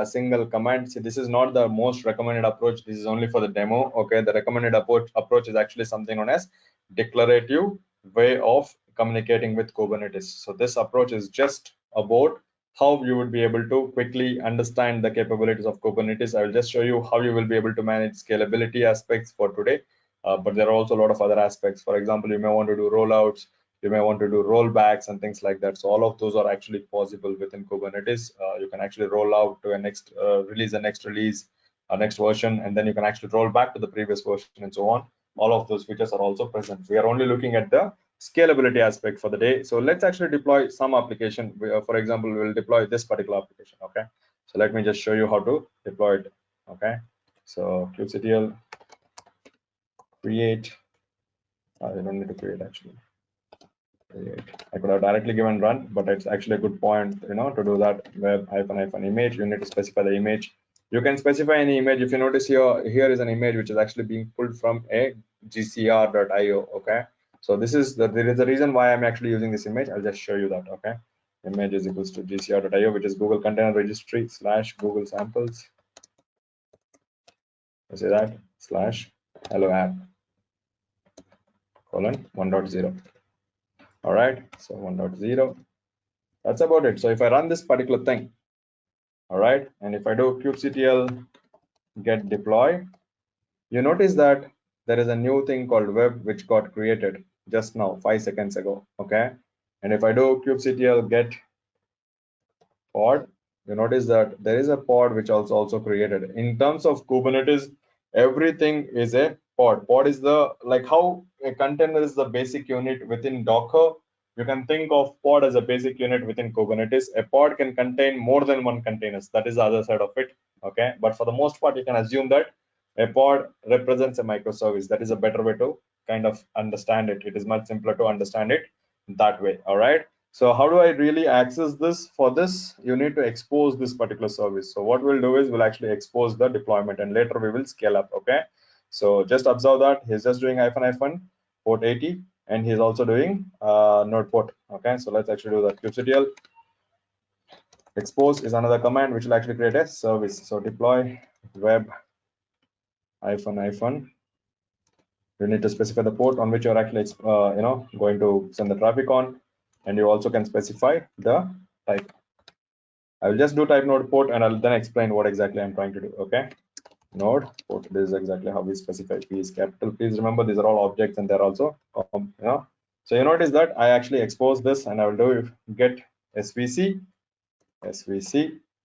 single command. See, this is not the most recommended approach. This is only for the demo. Okay, the recommended approach is actually something known as declarative way of communicating with Kubernetes. So this approach is just about how you would be able to quickly understand the capabilities of Kubernetes. I will just show you how you will be able to manage scalability aspects for today. But there are also a lot of other aspects. For example, you may want to do rollouts, you may want to do rollbacks and things like that. So all of those are actually possible within Kubernetes. You can actually roll out to a next release, a next version, and then you can actually roll back to the previous version and so on. All of those features are also present. We are only looking at the scalability aspect for the day. So let's actually deploy some application. For example, we will deploy this particular application. Okay. So let me just show you how to deploy it. Okay, so kubectl create. You don't need to create actually. I could have directly given run, but it's actually a good point, to do that. Web hyphen image. You need to specify the image. You can specify any image. If you notice here is an image which is actually being pulled from a gcr.io. Okay, so there is a reason why I'm actually using this image. I'll just show you that. Okay, image is equals to gcr.io, which is Google Container Registry / Google samples. You see that / hello app colon 1.0. All right, so 1.0. That's about it. So if I run this particular thing, all right, and if I do kubectl get deploy, you notice that there is a new thing called web which got created just now 5 seconds ago. Okay, and if I do kubectl get pod, you notice that there is a pod which also created. In terms of Kubernetes, everything is a pod. Pod is the, like how a container is the basic unit within Docker. You can think of pod as a basic unit within Kubernetes. A pod can contain more than one containers. That is the other side of it. Okay, but for the most part, you can assume that a pod represents a microservice. That is a better way to kind of understand it. It is much simpler to understand it that way. All right. So how do I really access this? For this, you need to expose this particular service. So what we'll do is we'll actually expose the deployment, and later we will scale up. Okay. So just observe that he's just doing port 80, and he's also doing node port. Okay. So let's actually do that. kubectl expose is another command which will actually create a service. So deploy web hyphen. You need to specify the port on which you're actually going to send the traffic on, and you also can specify the type. I will just do type node port, and I'll then explain what exactly I'm trying to do. Okay, node port. This is exactly how we specify. P is capital. Please remember these are all objects, and they're also So you notice that I actually expose this, and I will do get svc.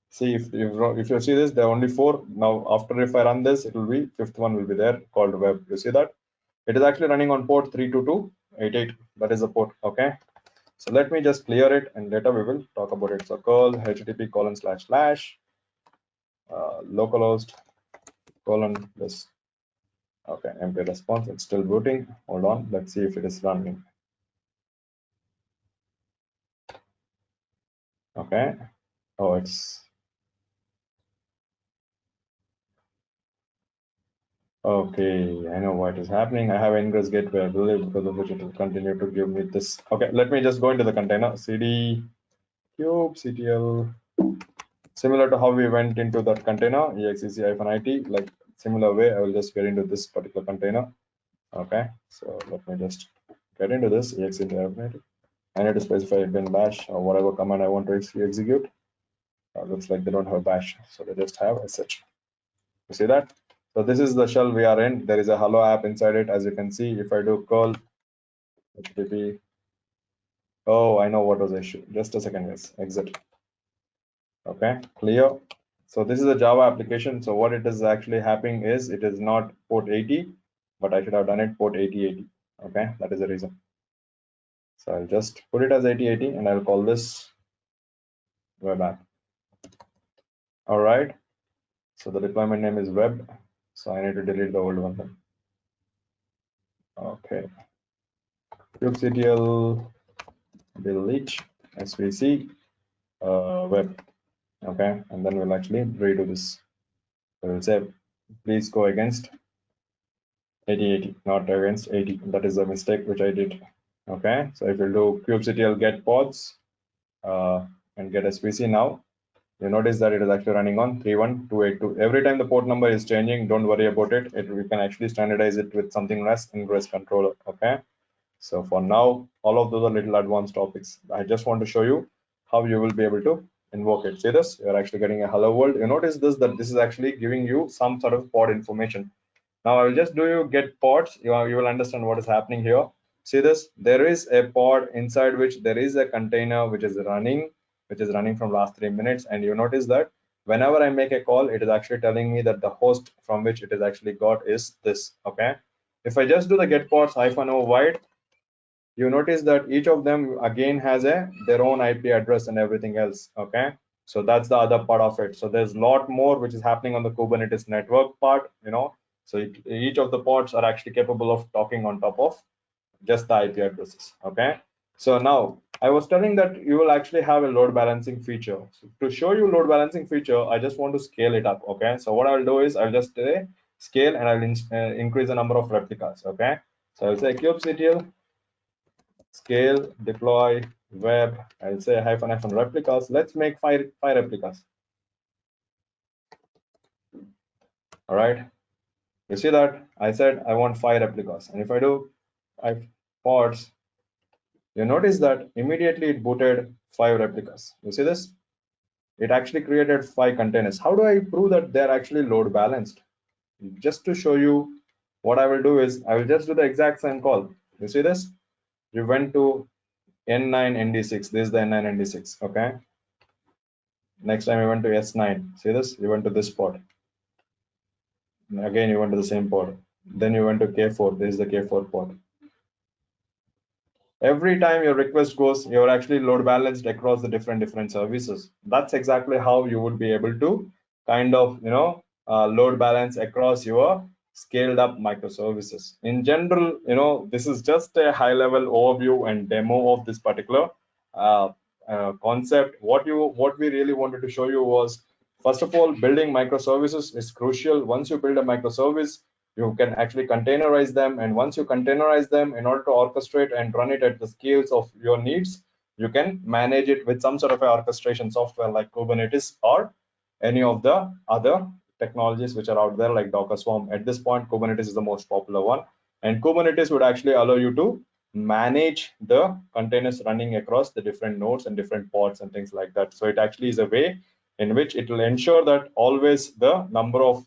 See if you see this, there are only 4 now. After if I run this, it will be 5th one will be there called web. You see that it is actually running on port 32288. That is the port. Okay. So let me just clear it, and later we will talk about it. So curl http / localhost this. Okay, empty response. It's still booting. Hold on. Let's see if it is running. Okay. Oh, it's okay. I know what is happening. I have ingress gateway, I believe, because of which it will continue to give me this. Okay, let me just go into the container. cd kubectl. Similar to how we went into that container, exec-it, like similar way, I will just get into this particular container. Okay, so let me just get into this exec-it. I need to specify bin bash or whatever command I want to execute. Looks like they don't have bash, so they just have sh. You see that? So this is the shell we are in. There is a hello app inside it, as you can see. If I do curl http, oh, I know what was the issue. Just a second, guys. Exit. Okay, clear. So this is a Java application. So what it is actually happening is it is not port 80, but I should have done it port 8080. Okay, that is the reason. So I'll just put it as 8080, and I'll call this web app. All right. So the deployment name is web. So I need to delete the old one then. Okay. kubectl delete svc web. Okay, and then we'll actually redo this. So we'll say please go against 8080, not against 80. That is a mistake which I did. Okay, so if you do kubectl get pods and get svc now, you notice that it is actually running on 31282. Every time the port number is changing, don't worry about it. We can actually standardize it with something known as ingress controller. Okay, so for now, all of those are little advanced topics. I just want to show you how you will be able to invoke it. See this? You're actually getting a hello world. You notice this, that this is actually giving you some sort of pod information. Now I will just do you get pods. You will understand what is happening here. See this? There is a pod inside which there is a container which is running from last 3 minutes. And you notice that whenever I make a call, it is actually telling me that the host from which it is actually got is this. Okay. If I just do the get pods -o wide, you notice that each of them again has their own IP address and everything else. Okay. So that's the other part of it. So there's a lot more which is happening on the Kubernetes network part, So each of the pods are actually capable of talking on top of just the IP addresses. Okay. So now I was telling that you will actually have a load balancing feature. So to show you load balancing feature, I just want to scale it up. Okay. So what I'll do is I'll just scale and I'll increase the number of replicas. Okay. So I'll say kubectl scale deploy web. I'll say -- replicas. Let's make five replicas. All right. You see that I said I want 5 replicas, and if I do pods, you notice that immediately it booted 5 replicas. You see this? It actually created 5 containers. How do I prove that they're actually load balanced? Just to show you, what I will do is I will just do the exact same call. You see this? We went to N9ND6. This is the N9ND6. Okay. Next time we went to S9. See this? You went to this pod. Again, you went to the same pod. Then you went to K4. This is the K4 pod. Every time your request goes, you're actually load balanced across the different services. That's exactly how you would be able to kind of load balance across your scaled up microservices. In general, this is just a high level overview and demo of this particular uh, concept. What we really wanted to show you was, first of all, building microservices is crucial. Once you build a microservice, you can actually containerize them, and once you containerize them, in order to orchestrate and run it at the scales of your needs, you can manage it with some sort of orchestration software like Kubernetes or any of the other technologies which are out there like Docker Swarm. At this point, Kubernetes is the most popular one, and Kubernetes would actually allow you to manage the containers running across the different nodes and different pods and things like that. So it actually is a way in which it will ensure that always the number of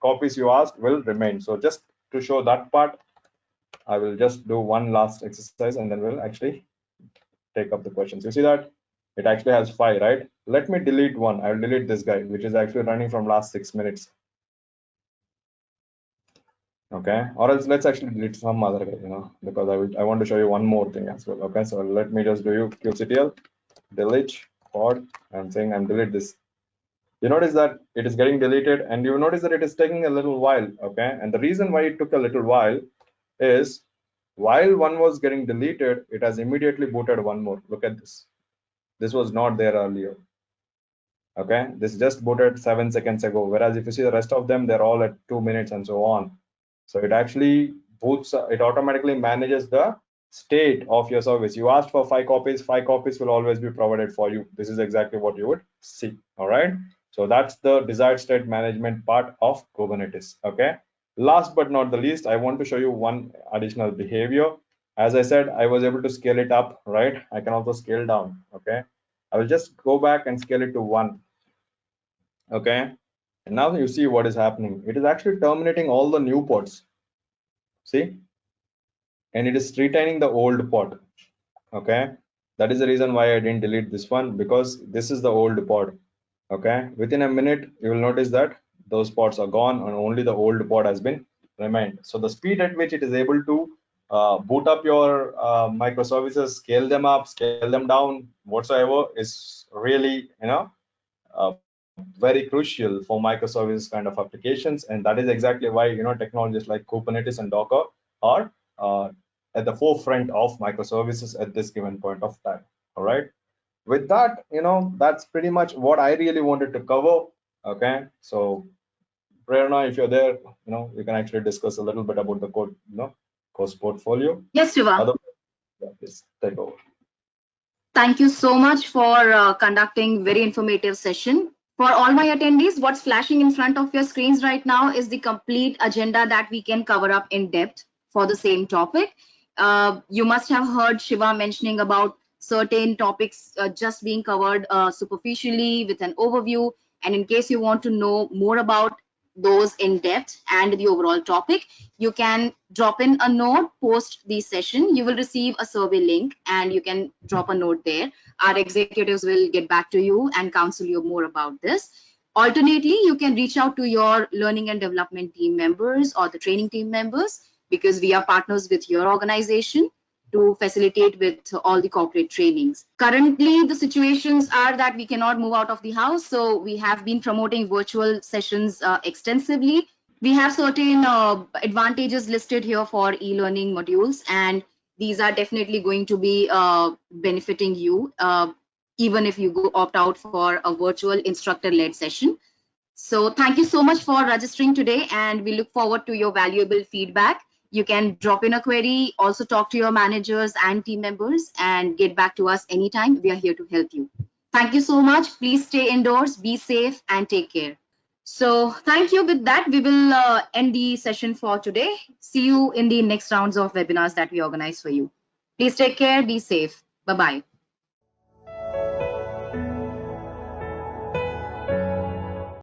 copies you asked will remain. So just to show that part, I will just do one last exercise and then we'll actually take up the questions. You see that it actually has 5, right? Let me delete one. I'll delete this guy, which is actually running from last 6 minutes. Okay, or else let's actually delete some other guy, because I want to show you one more thing as well. Okay, so let me just do you kubectl delete pod. I'm saying I'm delete this. You notice that it is getting deleted, and you notice that it is taking a little while. Okay, and the reason why it took a little while is while one was getting deleted, it has immediately booted one more. Look at this. This was not there earlier. Okay, this just booted 7 seconds ago, whereas if you see the rest of them, they're all at 2 minutes and so on. So it actually boots, it automatically manages the state of your service. You asked for 5 copies will always be provided for you. This is exactly what you would see. All right, so that's the desired state management part of Kubernetes. Okay, last but not the least, I want to show you one additional behavior. As I said, I was able to scale it up, right? I can also scale down. Okay, I will just go back and scale it to 1. Okay, and now you see what is happening. It is actually terminating all the new pods. See, and it is retaining the old pod. Okay, that is the reason why I didn't delete this one, because this is the old pod. Okay, within a minute you will notice that those pods are gone and only the old pod has been remained. So the speed at which it is able to boot up your microservices, scale them up, scale them down, whatsoever, is really very crucial for microservice kind of applications. And that is exactly why technologies like Kubernetes and Docker are at the forefront of microservices at this given point of time. All right, with that, that's pretty much what I really wanted to cover. Okay, so Prerna, if you're there, we can actually discuss a little bit about the code, course portfolio. Yes, Shiva. Otherwise, yeah, please take over. Thank you so much for conducting very informative session. For all my attendees, what's flashing in front of your screens right now is the complete agenda that we can cover up in depth for the same topic. You must have heard Shiva mentioning about certain topics just being covered superficially with an overview. And in case you want to know more about those in depth and the overall topic, you can drop in a note post the session. You will receive a survey link and you can drop a note there. Our executives will get back to you and counsel you more about this. Alternately, you can reach out to your learning and development team members or the training team members, because we are partners with your organization. to facilitate with all the corporate trainings. Currently, the situations are that we cannot move out of the house, so we have been promoting virtual sessions extensively. We have certain advantages listed here for e-learning modules, and these are definitely going to be benefiting you, even if you go opt out for a virtual instructor-led session. So thank you so much for registering today, and we look forward to your valuable feedback. You can drop in a query, also talk to your managers and team members, and get back to us anytime. We are here to help you. Thank you so much. Please stay indoors, be safe, and take care. So thank you. With that, we will end the session for today. See you in the next rounds of webinars that we organize for you. Please take care, be safe. Bye-bye.